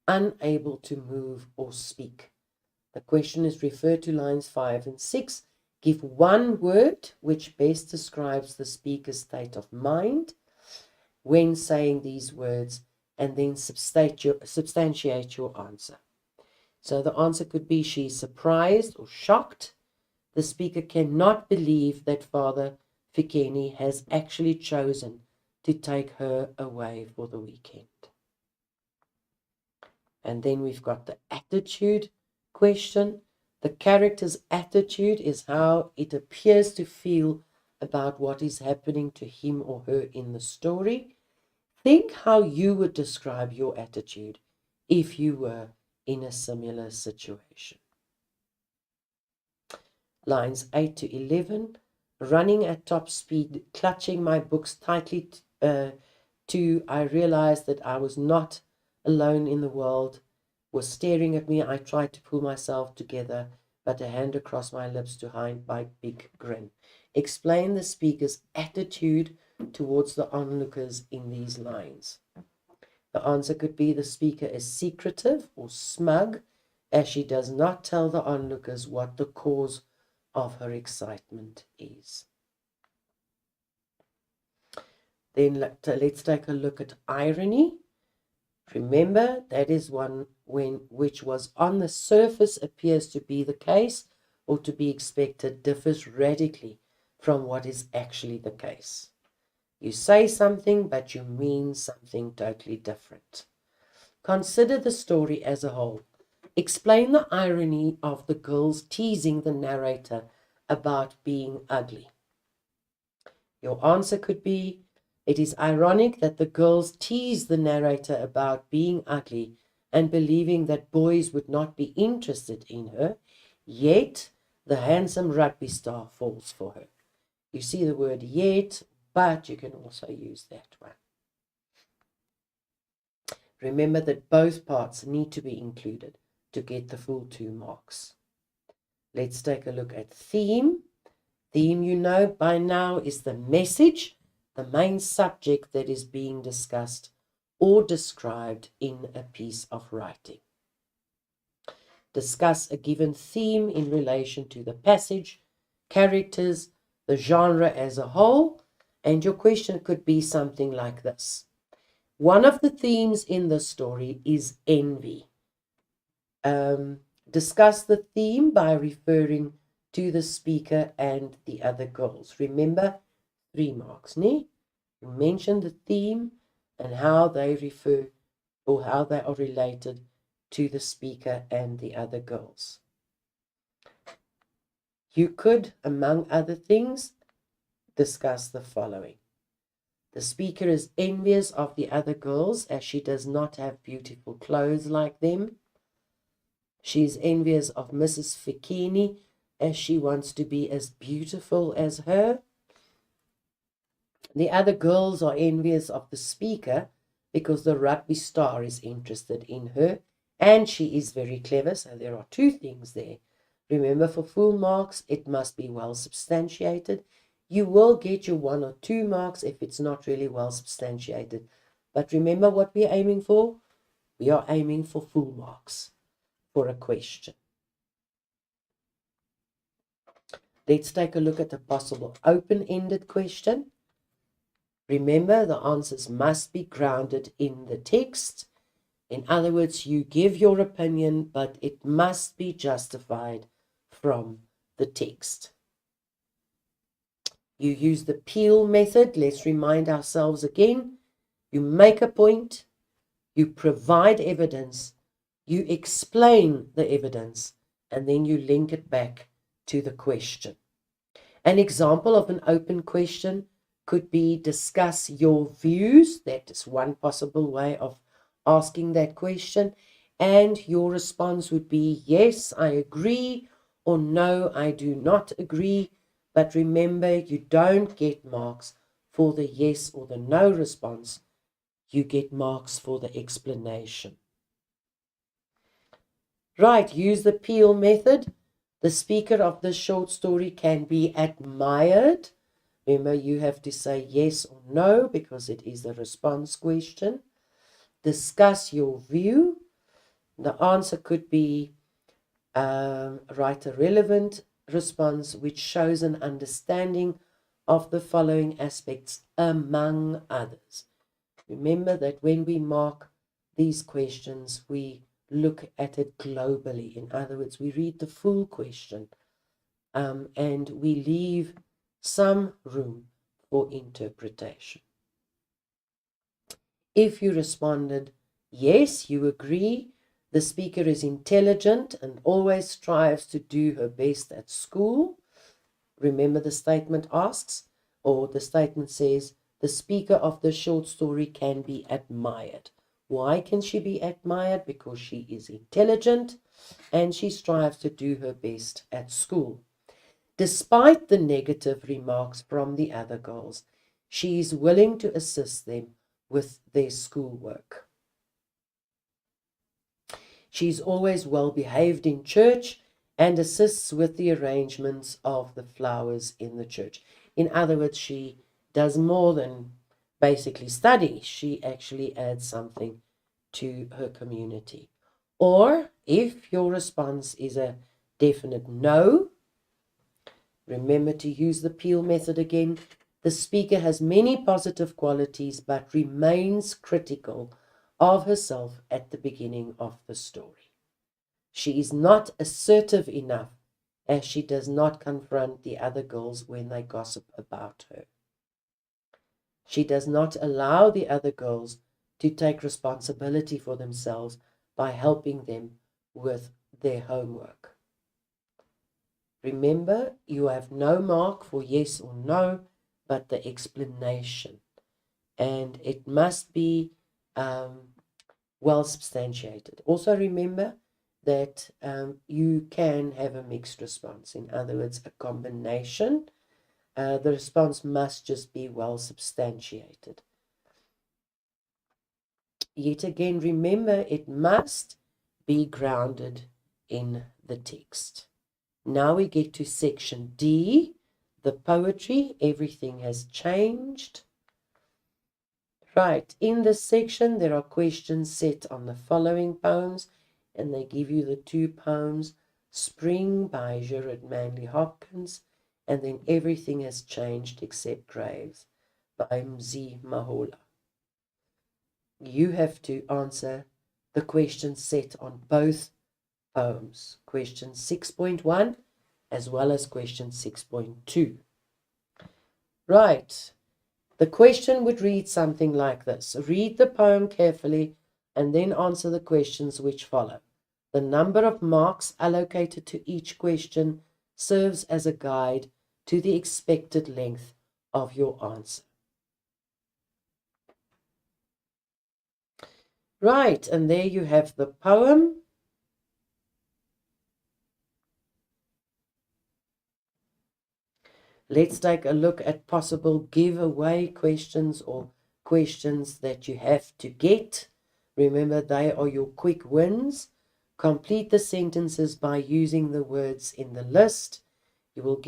unable to move or speak. The question is referred to lines 5 and 6. Give 1 word which best describes the speaker's state of mind when saying these words, and then substantiate your answer. So the answer could be she's surprised or shocked. The speaker cannot believe that Father Fikeni has actually chosen to take her away for the weekend. And then we've got the attitude question. The character's attitude is how it appears to feel about what is happening to him or her in the story. Think how you would describe your attitude if you were in a similar situation. Lines 8 to 11. Running at top speed, clutching my books tightly I realized that I was not alone in the world, was staring at me. I tried to pull myself together, but a hand across my lips to hide my big grin. Explain the speaker's attitude towards the onlookers in these lines. The answer could be the speaker is secretive or smug, as she does not tell the onlookers what the cause of her excitement is. Then let's take a look at irony. Remember, that is one which was on the surface appears to be the case or to be expected, differs radically from what is actually the case. You say something, but you mean something totally different. Consider the story as a whole. Explain the irony of the girls teasing the narrator about being ugly. Your answer could be, it is ironic that the girls tease the narrator about being ugly and believing that boys would not be interested in her, yet the handsome rugby star falls for her. You see the word yet, but you can also use that one. Remember that both parts need to be included to get the full 2 marks. Let's take a look at theme. Theme, you know by now, is the message, the main subject that is being discussed or described in a piece of writing. Discuss a given theme in relation to the passage, characters, the genre as a whole, and your question could be something like this. One of the themes in the story is envy. Discuss the theme by referring to the speaker and the other girls. Remember, 3 marks, ne? You mention the theme and how they refer or how they are related to the speaker and the other girls. You could, among other things, discuss the following. The speaker is envious of the other girls as she does not have beautiful clothes like them. She is envious of Mrs. Fikini as she wants to be as beautiful as her. The other girls are envious of the speaker because the rugby star is interested in her and she is very clever. So there are 2 things there. Remember, for full marks, it must be well substantiated. You will get your 1 or 2 marks if it's not really well substantiated. But remember what we're aiming for? We are aiming for full marks for a question. Let's take a look at a possible open-ended question. Remember, the answers must be grounded in the text. In other words, you give your opinion, but it must be justified from the text. You use the Peel method. Let's remind ourselves again. You make a point, you provide evidence, you explain the evidence, and then you link it back to the question. An example of an open question could be discuss your views. That is one possible way of asking that question. And your response would be, yes, I agree, or no, I do not agree. But remember, you don't get marks for the yes or the no response. You get marks for the explanation. Right, use the Peel method. The speaker of this short story can be admired. Remember, you have to say yes or no because it is a response question. Discuss your view. The answer could be write a relevant response which shows an understanding of the following aspects among others. Remember that when we mark these questions, we look at it globally. In other words, we read the full question and we leave some room for interpretation. If you responded, yes, you agree, the speaker is intelligent and always strives to do her best at school. Remember, the statement asks, or the statement says, the speaker of the short story can be admired. Why can she be admired? Because she is intelligent and she strives to do her best at school. Despite the negative remarks from the other girls, she is willing to assist them with their schoolwork. She is always well behaved in church and assists with the arrangements of the flowers in the church. In other words, she does more than basically study. She actually adds something to her community. Or if your response is a definite no, remember to use the Peel method again. The speaker has many positive qualities but remains critical of herself at the beginning of the story. She is not assertive enough as she does not confront the other girls when they gossip about her. She does not allow the other girls to take responsibility for themselves by helping them with their homework. Remember, you have no mark for yes or no, but the explanation. And it must be well substantiated. Also remember that you can have a mixed response. In other words, a combination. The response must just be well substantiated. Yet again, remember, it must be grounded in the text. Now we get to section D, the poetry. Everything has changed. Right, in this section, there are questions set on the following poems, and they give you the two poems, Spring by Gerard Manley Hopkins, and then Everything Has Changed Except Graves by Mzi Mahola. You have to answer the questions set on both poems, question 6.1 as well as question 6.2. Right, the question would read something like this. Read the poem carefully and then answer the questions which follow. The number of marks allocated to each question serves as a guide to the expected length of your answer. Right, and there you have the poem. Let's take a look at possible giveaway questions or questions that you have to get. Remember, they are your quick wins. Complete the sentences by using the words in the list. You will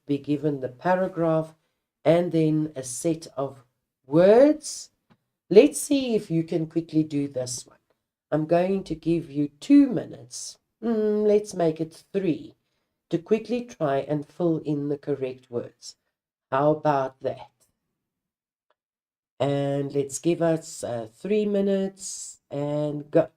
be given the paragraph and then a set of words. Let's see if you can quickly do this one. I'm going to give you 2 minutes. Let's make it 3 to quickly try and fill in the correct words. How about that? And let's give us 3 minutes and go.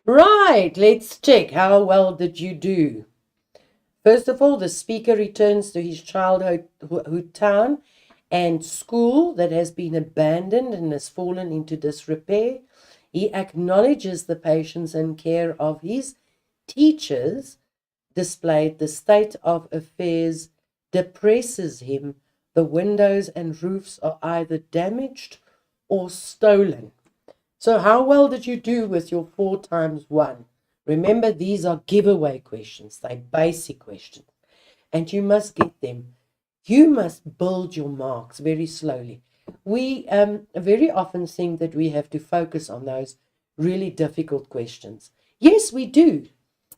Right, let's check. How well did you do? First of all, the speaker returns to his childhood town and school that has been abandoned and has fallen into disrepair. He acknowledges the patience and care of his teachers displayed. The state of affairs depresses him. The windows and roofs are either damaged or stolen. So how well did you do with your 4 times 1? Remember, these are giveaway questions. They're basic questions. And you must get them. You must build your marks very slowly. We very often think that we have to focus on those really difficult questions. Yes, we do.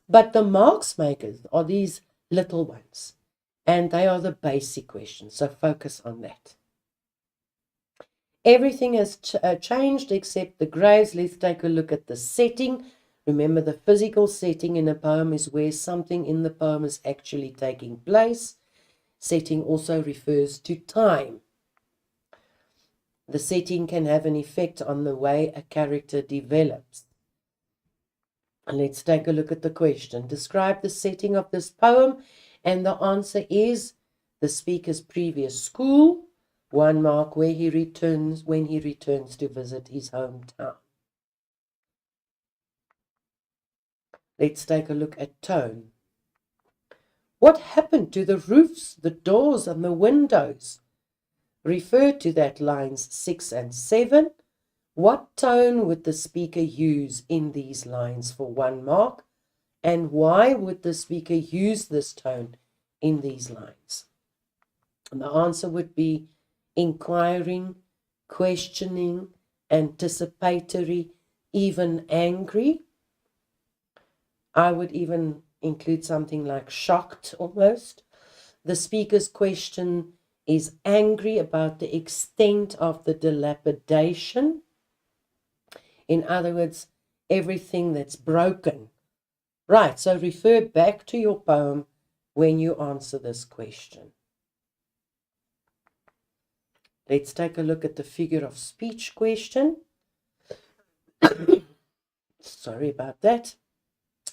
But the marks makers are these little ones. And they are the basic questions. So focus on that. Everything has changed except the graves. Let's take a look at the setting. Remember, the physical setting in a poem is where something in the poem is actually taking place. Setting also refers to time. The setting can have an effect on the way a character develops. Let's take a look at the question. Describe the setting of this poem, and the answer is the speaker's previous school. 1 mark, when he returns to visit his hometown. Let's take a look at tone. What happened to the roofs, the doors, and the windows? Refer to that lines 6 and 7. What tone would the speaker use in these lines for 1 mark? And why would the speaker use this tone in these lines? And the answer would be inquiring, questioning, anticipatory, even angry. I would even include something like shocked almost. The speaker's question is angry about the extent of the dilapidation. In other words, everything that's broken. Right, so refer back to your poem when you answer this question. Let's take a look at the figure of speech question. Sorry about that.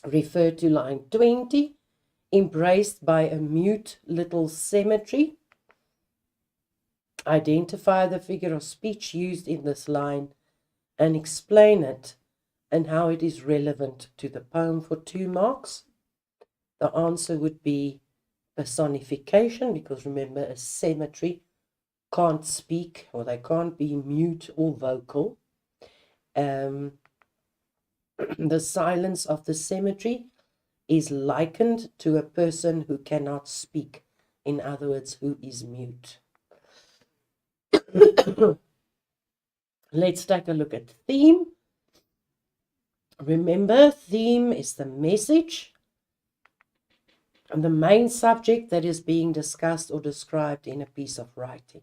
Refer to line 20. Embraced by a mute little cemetery. Identify the figure of speech used in this line and explain it and how it is relevant to the poem for 2 marks. The answer would be personification, because remember, a cemetery can't speak, or they can't be mute or vocal. The silence of the cemetery is likened to a person who cannot speak, in other words, who is mute. Let's take a look at theme. Remember, theme is the message and the main subject that is being discussed or described in a piece of writing.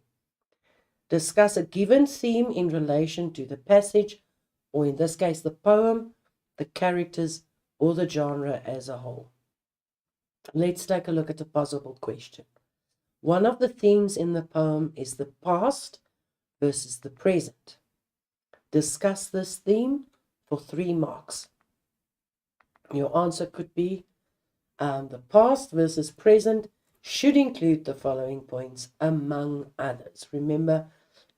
Discuss a given theme in relation to the passage, or in this case, the poem, the characters, or the genre as a whole. Let's take a look at a possible question. One of the themes in the poem is the past versus the present. Discuss this theme for 3 marks. Your answer could be the past versus present should include the following points, among others. Remember,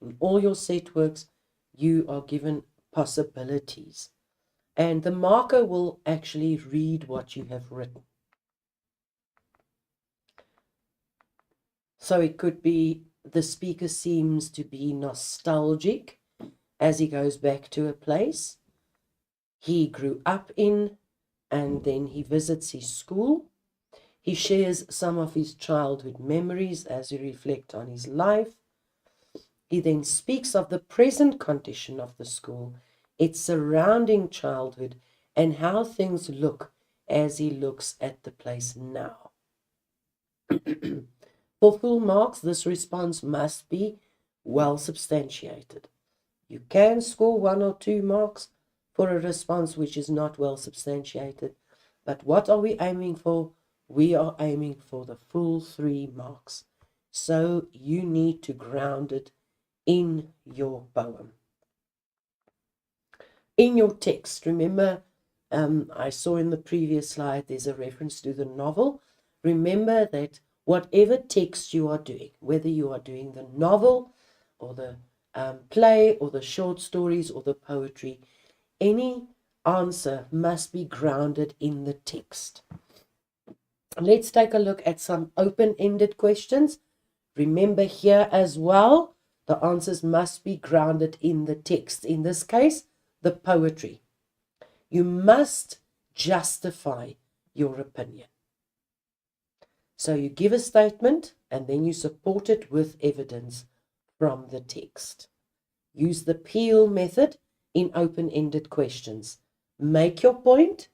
in all your set works, you are given possibilities. And the marker will actually read what you have written. So it could be the speaker seems to be nostalgic as he goes back to a place he grew up in, and then he visits his school. He shares some of his childhood memories as he reflects on his life. He then speaks of the present condition of the school, its surrounding childhood, and how things look as he looks at the place now. For full marks, this response must be well substantiated. You can score 1 or 2 marks for a response which is not well substantiated. But what are we aiming for? We are aiming for the full 3 marks. So you need to ground it in your poem. In your text, remember, I saw in the previous slide, there's a reference to the novel. Remember that whatever text you are doing, whether you are doing the novel or the play or the short stories or the poetry, any answer must be grounded in the text. Let's take a look at some open-ended questions. Remember here as well, the answers must be grounded in the text. In this case, the poetry. You must justify your opinion. So you give a statement and then you support it with evidence from the text. Use the Peel method in open-ended questions. Make your point,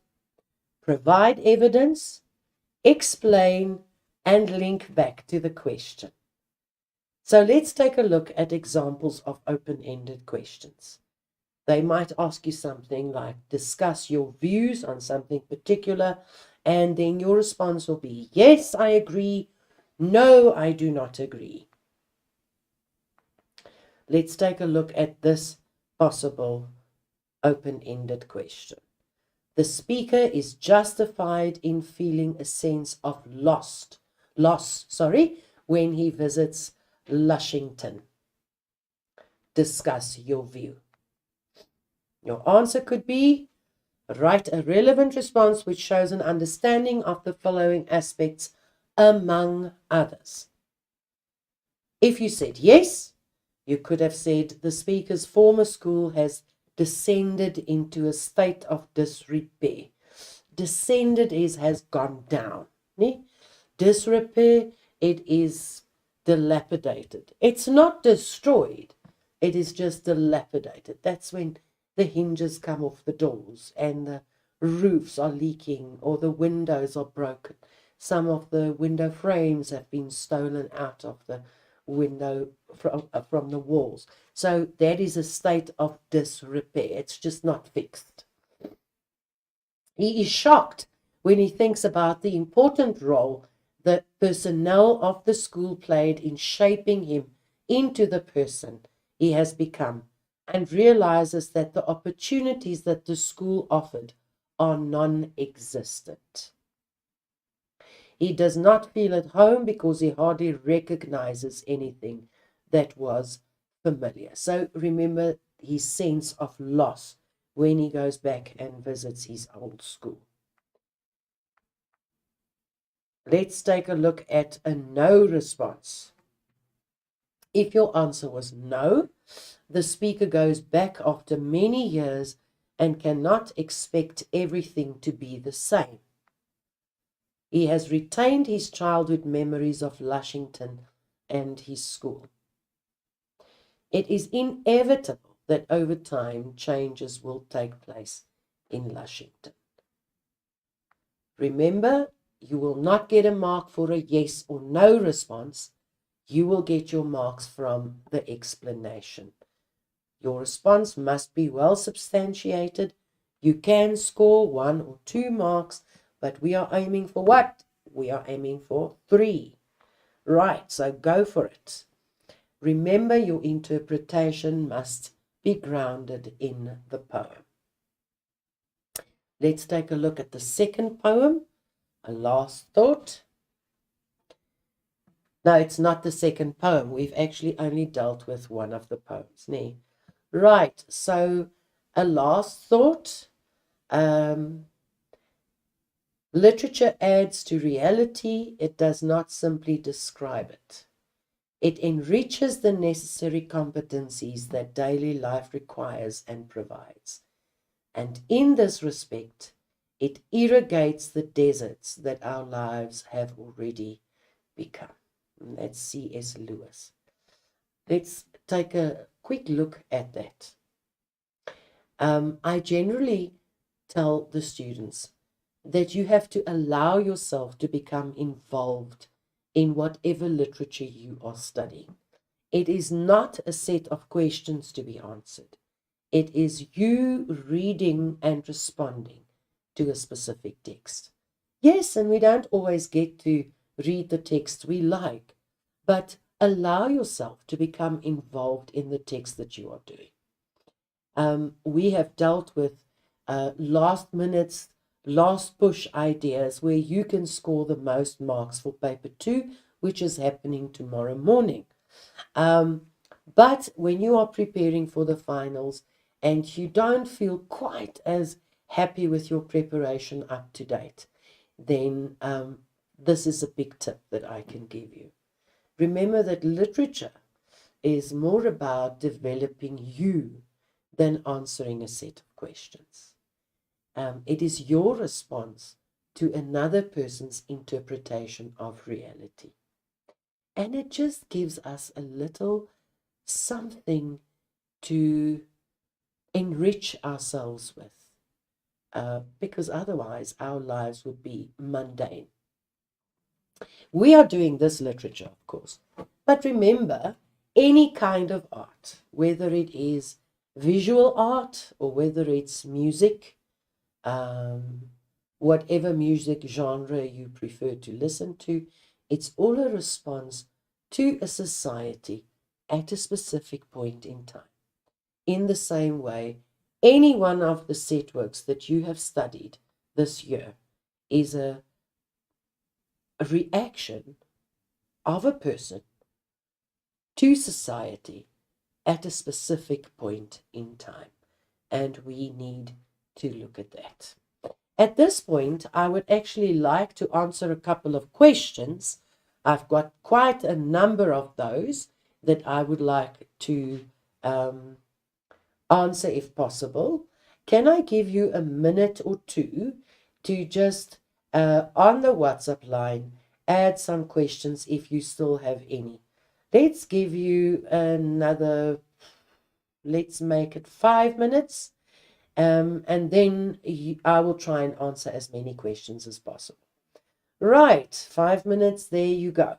provide evidence, explain, and link back to the question. So let's take a look at examples of open-ended questions. They might ask you something like, discuss your views on something particular, and then your response will be, yes, I agree, no, I do not agree. Let's take a look at this possible open-ended question. The speaker is justified in feeling a sense of loss, when he visits Lushington. Discuss your view. Your answer could be, write a relevant response which shows an understanding of the following aspects, among others. If you said yes, you could have said the speaker's former school has descended into a state of disrepair. Descended is has gone down. Disrepair, it is dilapidated. It's not destroyed, it is just dilapidated. That's when the hinges come off the doors and the roofs are leaking or the windows are broken. Some of the window frames have been stolen out of the window from the walls. So that is a state of disrepair. It's just not fixed. He is shocked when he thinks about the important role the personnel of the school played in shaping him into the person he has become, and realizes that the opportunities that the school offered are non-existent. He does not feel at home because he hardly recognizes anything that was familiar. So remember his sense of loss when he goes back and visits his old school. Let's take a look at a no response. If your answer was no, the speaker goes back after many years and cannot expect everything to be the same. He has retained his childhood memories of Lushington and his school. It is inevitable that over time changes will take place in Lushington. Remember, you will not get a mark for a yes or no response. You will get your marks from the explanation. Your response must be well substantiated. You can score 1 or 2 marks, but we are aiming for what? We are aiming for 3. Right, so go for it. Remember, your interpretation must be grounded in the poem. Let's take a look at the second poem, A Last Thought. No, it's not the second poem. We've actually only dealt with one of the poems. Right, so A Last Thought. Literature adds to reality. It does not simply describe it. It enriches the necessary competencies that daily life requires and provides. And in this respect, it irrigates the deserts that our lives have already become. And that's C.S. Lewis. Let's take a quick look at that. I generally tell the students that you have to allow yourself to become involved in whatever literature you are studying. It is not a set of questions to be answered. It is you reading and responding to a specific text. Yes, and we don't always get to read the text we like, but allow yourself to become involved in the text that you are doing. We have dealt with last minute last push ideas where you can score the most marks for paper 2, which is happening tomorrow morning. But when you are preparing for the finals and you don't feel quite as happy with your preparation up to date, then this is a big tip that I can give you. Remember that literature is more about developing you than answering a set of questions. It is your response to another person's interpretation of reality. And it just gives us a little something to enrich ourselves with, because otherwise our lives would be mundane. We are doing this literature, of course, but remember, any kind of art, whether it is visual art or whether it's music, whatever music genre you prefer to listen to, it's all a response to a society at a specific point in time. In the same way, any one of the set works that you have studied this year is a reaction of a person to society at a specific point in time. And we need to look at that. At this point, I would actually like to answer a couple of questions. I've got quite a number of those that I would like to answer if possible. Can I give you a minute or two to just on the WhatsApp line add some questions if you still have any? Let's give you another, let's make it 5 minutes, and then I will try and answer as many questions as possible. Right, 5 minutes, there you go.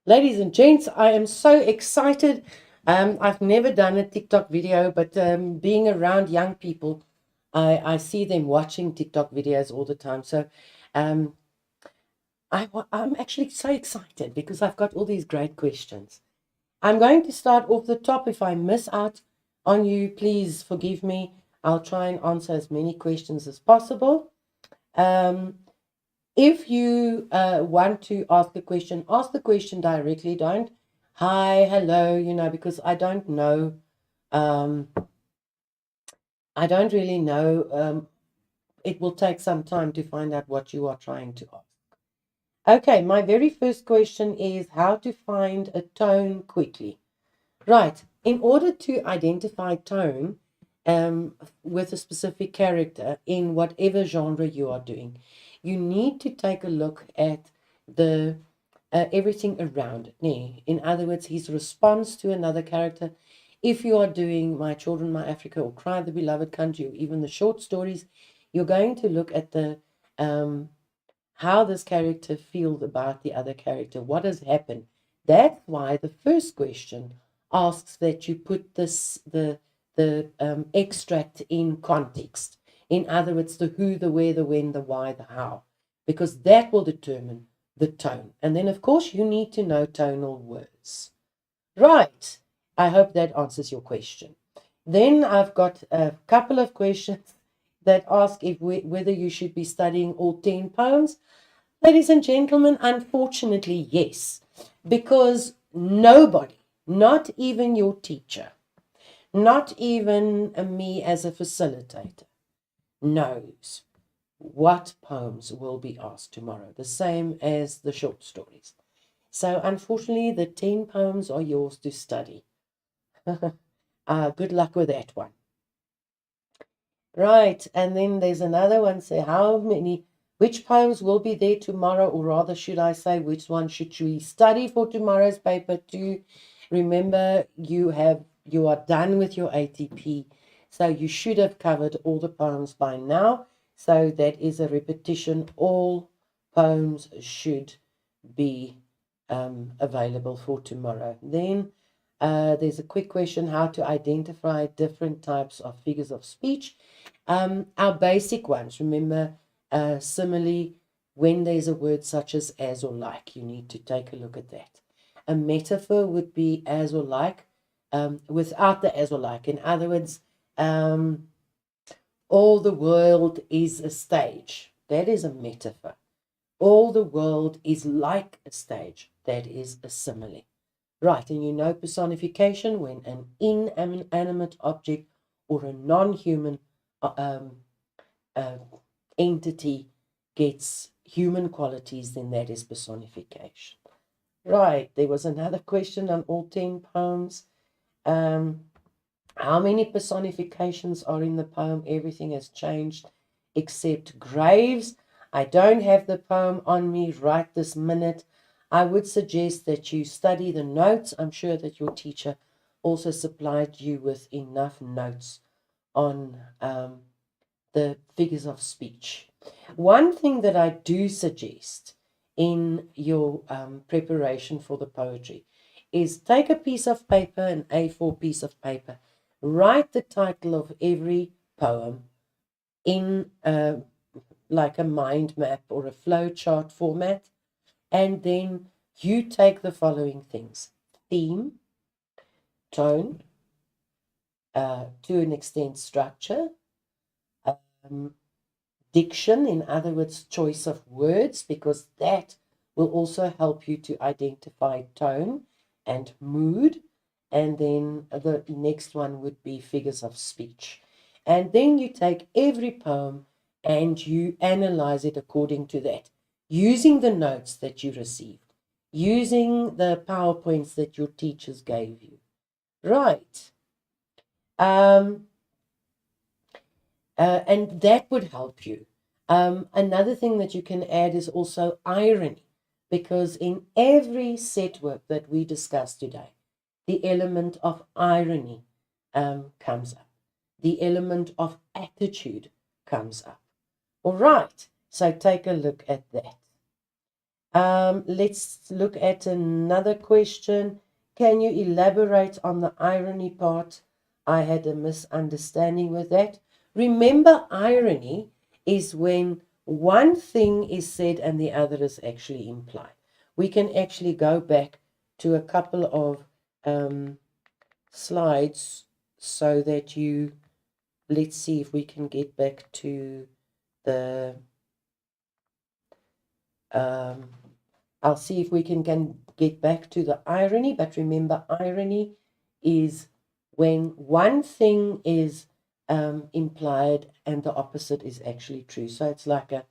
Ladies and gents, I am so excited. I've never done a TikTok video, but being around young people, I see them watching TikTok videos all the time. So um, I'm actually so excited because I've got all these great questions. I'm going to start off the top. If I miss out on you, please forgive me. I'll try and answer as many questions as possible. Um, if you want to ask the question directly. Don't hi, hello, because I don't know. Um, I don't really know. It will take some time to find out what you are trying to ask. Okay, my very first question is how to find a tone quickly. Right. In order to identify tone with a specific character in whatever genre you are doing, you need to take a look at the everything around it. In other words, his response to another character. If you are doing My Children, My Africa, or Cry the Beloved Country, or even the short stories, you're going to look at the how this character feels about the other character, what has happened. That's why the first question asks that you put the extract in context. In other words, the who, the where, the when, the why, the how, because that will determine the tone. And then, of course, you need to know tonal words. Right. I hope that answers your question. Then I've got a couple of questions that ask whether you should be studying all 10 poems. Ladies and gentlemen, unfortunately, yes, because nobody, not even your teacher, not even me as a facilitator, knows what poems will be asked tomorrow, the same as the short stories. So, unfortunately, the 10 poems are yours to study. Good luck with that one. Right, and then there's another one, say, which poems will be there tomorrow, or rather, should I say, which one should we study for tomorrow's paper too? Remember, you are done with your ATP, so you should have covered all the poems by now. So that is a repetition. All poems should be available for tomorrow. Then there's a quick question, how to identify different types of figures of speech. Our basic ones, remember, simile, when there's a word such as or like, you need to take a look at that. A metaphor would be as or like, without the as or like. In other words, all the world is a stage. That is a metaphor. All the world is like a stage. That is a simile. Right, and you know personification, when an inanimate object or a non-human entity gets human qualities, then that is personification. Right, there was another question on all 10 poems. How many personifications are in the poem? Everything has changed except graves. I don't have the poem on me right this minute. I would suggest that you study the notes. I'm sure that your teacher also supplied you with enough notes on the figures of speech. One thing that I do suggest in your preparation for the poetry is take a piece of paper, an A4 piece of paper, write the title of every poem in like a mind map or a flow chart format, and then you take the following things: theme, tone, to an extent structure, diction, in other words, choice of words, because that will also help you to identify tone and mood. And then the next one would be figures of speech. And then you take every poem and you analyze it according to that, using the notes that you received, using the PowerPoints that your teachers gave you. Right. And that would help you. Another thing that you can add is also irony, because in every set work that we discussed today, the element of irony comes up. The element of attitude comes up. All right, so take a look at that. Let's look at another question. Can you elaborate on the irony part? I had a misunderstanding with that. Remember, irony is when one thing is said and the other is actually implied. We can actually go back to a couple of slides so that let's see if we can get back to the I'll see if we can get back to the irony, but remember, irony is when one thing is implied and the opposite is actually true. So it's like a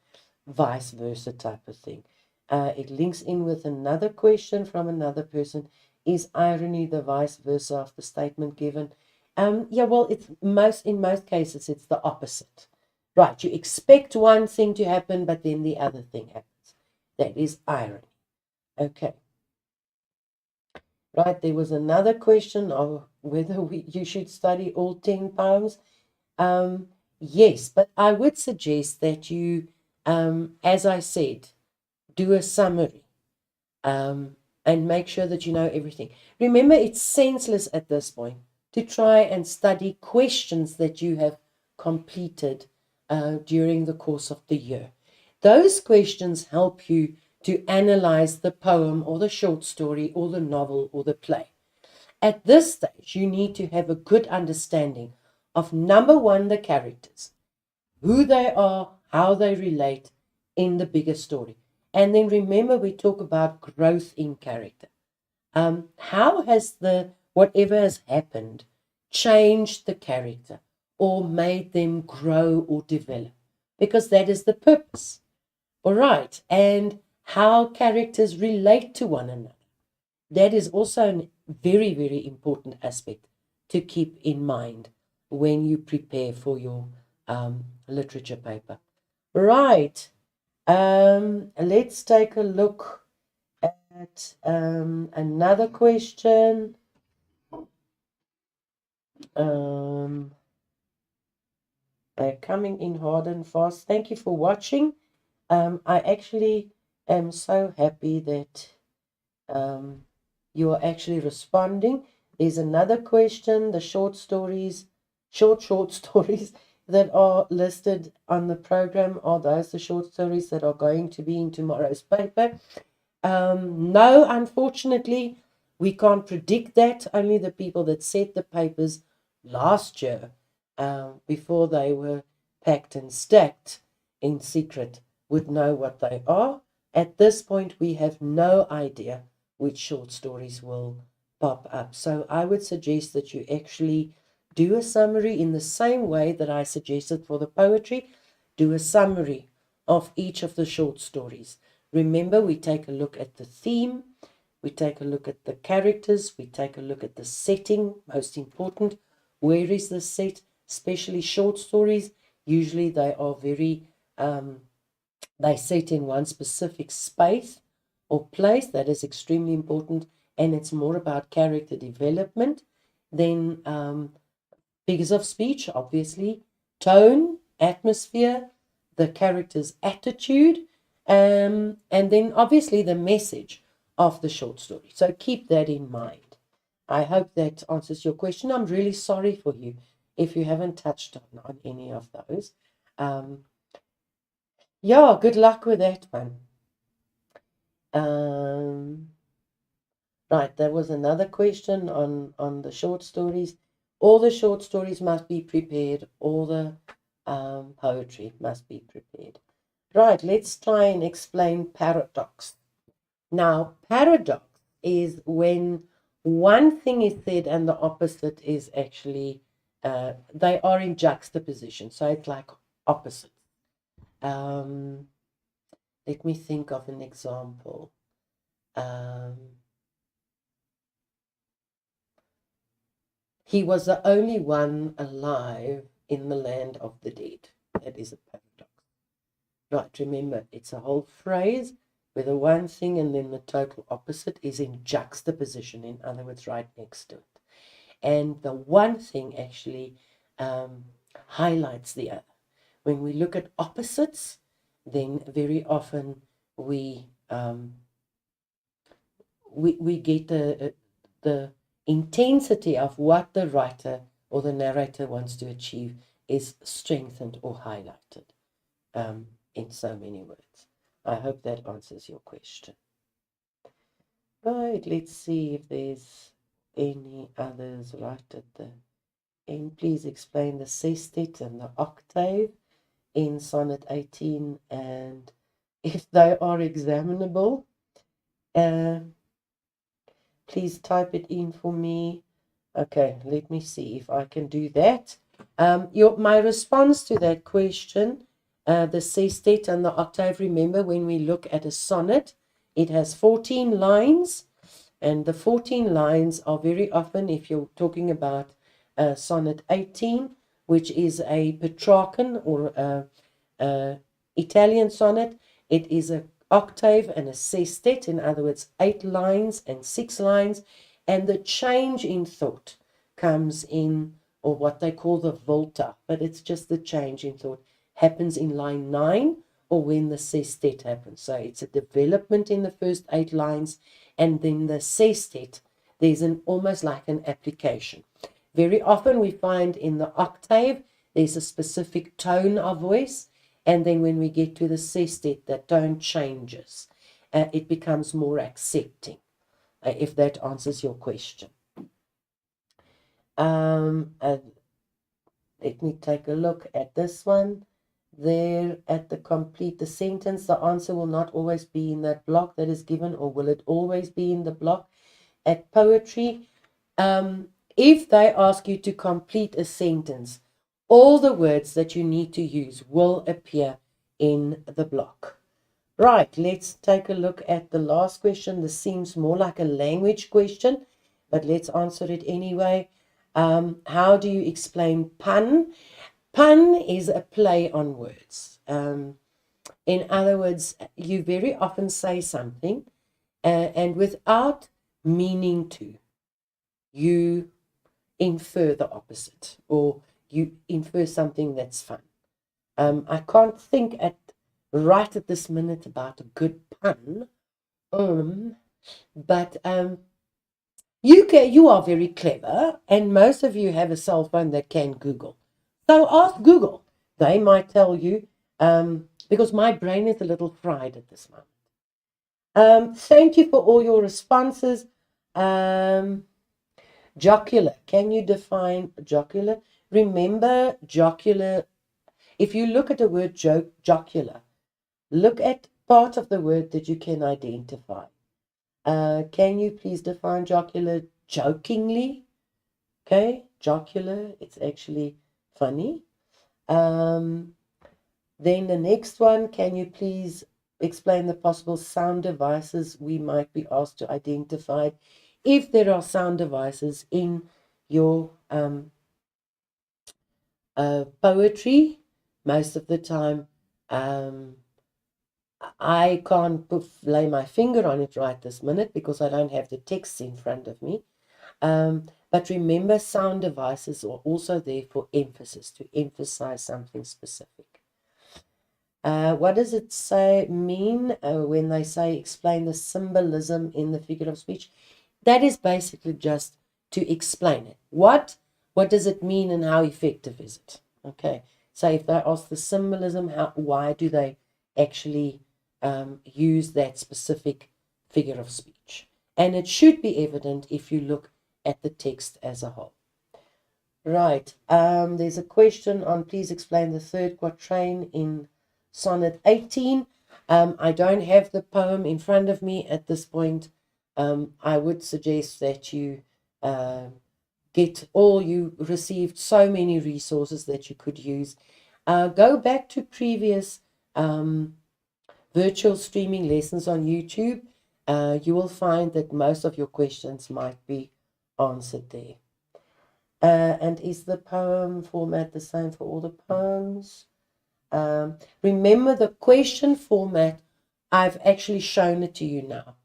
vice versa type of thing. It links in with another question from another person. Is irony the vice versa of the statement given? Yeah, well, in most cases, it's the opposite. Right, you expect one thing to happen, but then the other thing happens. That is irony. Okay. Right, there was another question of whether you should study all 10 poems. Yes, but I would suggest that you, as I said, do a summary and make sure that you know everything. Remember, it's senseless at this point to try and study questions that you have completed during the course of the year. Those questions help you to analyze the poem or the short story or the novel or the play. At this stage, you need to have a good understanding of number one, the characters, who they are, how they relate in the bigger story. And then remember, we talk about growth in character. How has whatever has happened changed the character or made them grow or develop? Because that is the purpose. All right. And how characters relate to one another. That is also a very, very important aspect to keep in mind when you prepare for your literature paper. Right. Let's take a look at another question. They're coming in hard and fast. Thank you for watching. I actually am so happy that you are actually responding. There's another question. The short stories that are listed on the program, are those the short stories that are going to be in tomorrow's paper? No, unfortunately, we can't predict that. Only the people that set the papers last year, before they were packed and stacked in secret, would know what they are. At this point, we have no idea which short stories will pop up. So I would suggest that you actually do a summary in the same way that I suggested for the poetry. Do a summary of each of the short stories. Remember, we take a look at the theme, we take a look at the characters, we take a look at the setting, most important. Where is the set? Especially short stories. Usually they are very, they set in one specific space or place. That is extremely important, and it's more about character development than figures of speech, obviously, tone, atmosphere, the character's attitude, and then obviously the message of the short story. So keep that in mind. I hope that answers your question. I'm really sorry for you if you haven't touched on any of those. Yeah, good luck with that one. Right, there was another question on the short stories. All the short stories must be prepared. All the poetry must be prepared. Right, let's try and explain paradox. Now, paradox is when one thing is said and the opposite is actually, they are in juxtaposition. So it's like opposites. Let me think of an example. He was the only one alive in the land of the dead. That is a paradox. Right, remember, it's a whole phrase where the one thing and then the total opposite is in juxtaposition, in other words, right next to it. And the one thing actually highlights the other. When we look at opposites, then very often we we get the intensity of what the writer or the narrator wants to achieve is strengthened or highlighted in so many words. I hope that answers your question. Right, let's see if there's any others right at the end. Please explain the sestet and the octave in Sonnet 18 and if they are examinable. Please type it in for me. Okay, let me see if I can do that. My response to that question, the sestet and the octave, remember when we look at a sonnet, it has 14 lines, and the 14 lines are very often, if you're talking about Sonnet 18, which is a Petrarchan or Italian sonnet, it is an octave and a sestet, in other words, 8 lines and 6 lines, and the change in thought comes in, or what they call the volta, but it's just the change in thought, happens in line 9 or when the sestet happens. So it's a development in the first 8 lines, and then the sestet, there's almost like an application. Very often we find in the octave, there's a specific tone of voice, and then when we get to the sestet, that tone changes. It becomes more accepting, if that answers your question. Let me take a look at this one. There at the complete the sentence, the answer will not always be in that block that is given, or will it always be in the block? At poetry, if they ask you to complete a sentence, all the words that you need to use will appear in the block. Right, let's take a look at the last question. This seems more like a language question, but let's answer it anyway. How do you explain pun? Pun is a play on words. In other words, you very often say something and without meaning to, you infer the opposite, or you infer something that's fun. I can't think right at this minute about a good pun, but you are very clever, and most of you have a cell phone that can Google. So ask Google. They might tell you, because my brain is a little fried at this moment. Thank you for all your responses. Jocular. Can you define jocular? Remember, jocular, if you look at the word jocular, look at part of the word that you can identify. Can you please define jocular? Jokingly. Okay, jocular, it's actually funny. Then the next one, can you please explain the possible sound devices we might be asked to identify? If there are sound devices in your poetry, most of the time, I can't lay my finger on it right this minute because I don't have the text in front of me. But remember, sound devices are also there for emphasis, to emphasize something specific. What does it mean when they say explain the symbolism in the figure of speech? That is basically just to explain it. What does it mean and how effective is it? Okay, so if they ask the symbolism, why do they actually use that specific figure of speech? And it should be evident if you look at the text as a whole. Right, there's a question on please explain the third quatrain in Sonnet 18. I don't have the poem in front of me at this point. I would suggest that you you received so many resources that you could use. Go back to previous virtual streaming lessons on YouTube. You will find that most of your questions might be answered there. And is the poem format the same for all the poems? Remember the question format, I've actually shown it to you now.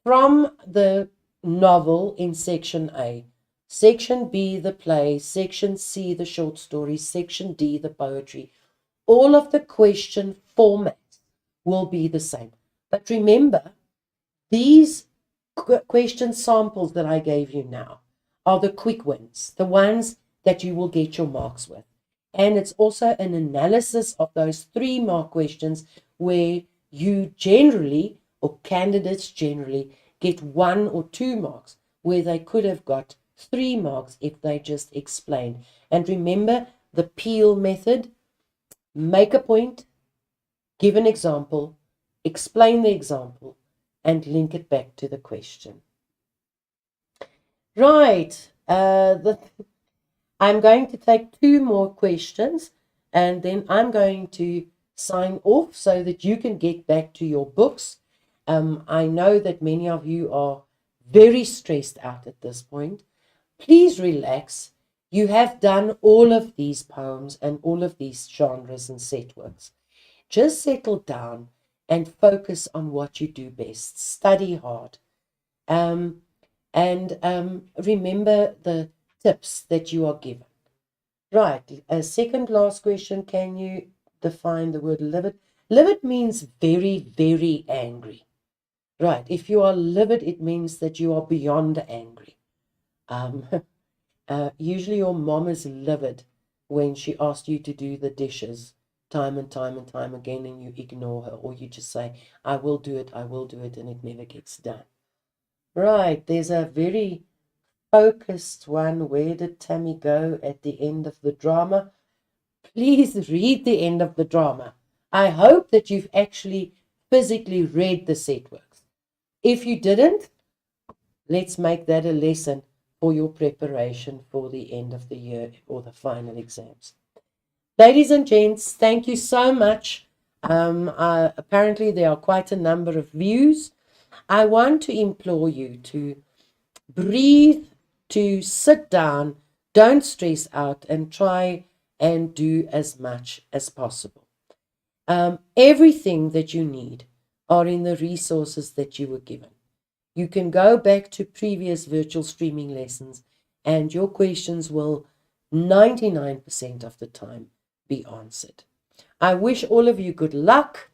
From the novel in section A, section B, the play, section C, the short story, section D, the poetry, all of the question formats will be the same. But remember, these question samples that I gave you now are the quick wins, the ones that you will get your marks with. And it's also an analysis of those 3-mark questions where you generally, or candidates generally, get 1 or 2 marks, where they could have got 3 marks if they just explained. And remember the Peel method: make a point, give an example, explain the example, and link it back to the question. Right. I'm going to take 2 more questions, and then I'm going to sign off so that you can get back to your books. I know that many of you are very stressed out at this point. Please relax. You have done all of these poems and all of these genres and set works. Just settle down and focus on what you do best. Study hard. And remember the tips that you are given. Right. A second last question. Can you define the word livid? Livid means very, very angry. Right. If you are livid, it means that you are beyond angry. Usually your mom is livid when she asks you to do the dishes time and time and time again, and you ignore her, or you just say, I will do it, and it never gets done. Right, there's a very focused one. Where did Tammy go at the end of the drama? Please read the end of the drama. I hope that you've actually physically read the set works. If you didn't, let's make that a lesson for your preparation for the end of the year or the final exams. Ladies and gents, thank you so much. Apparently there are quite a number of views. I want to implore you to breathe, to sit down, don't stress out, and try and do as much as possible. Everything that you need are in the resources that you were given. You can go back to previous virtual streaming lessons, and your questions will 99% of the time be answered. I wish all of you good luck.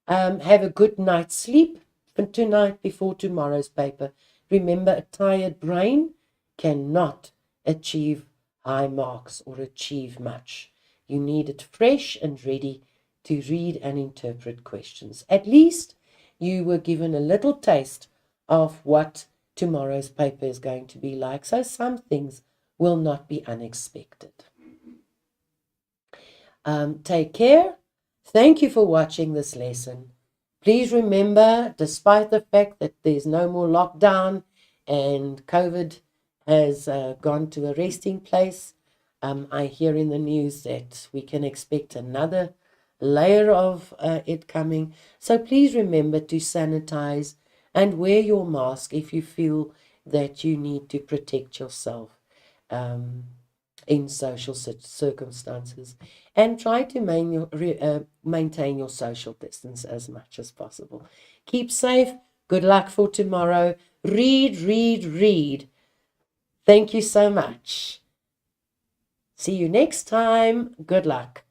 Have a good night's sleep for tonight before tomorrow's paper. Remember, a tired brain cannot achieve high marks or achieve much. You need it fresh and ready to read and interpret questions. At least you were given a little taste of what tomorrow's paper is going to be like, so some things will not be unexpected. Take care. Thank you for watching this lesson. Please remember, despite the fact that there's no more lockdown and COVID has gone to a resting place, I hear in the news that we can expect another layer of it coming. So please remember to sanitize and wear your mask if you feel that you need to protect yourself in social circumstances, and try to maintain your social distance as much as possible. Keep safe. Good luck for tomorrow. Read, read, read. Thank you so much. See you next time. Good luck.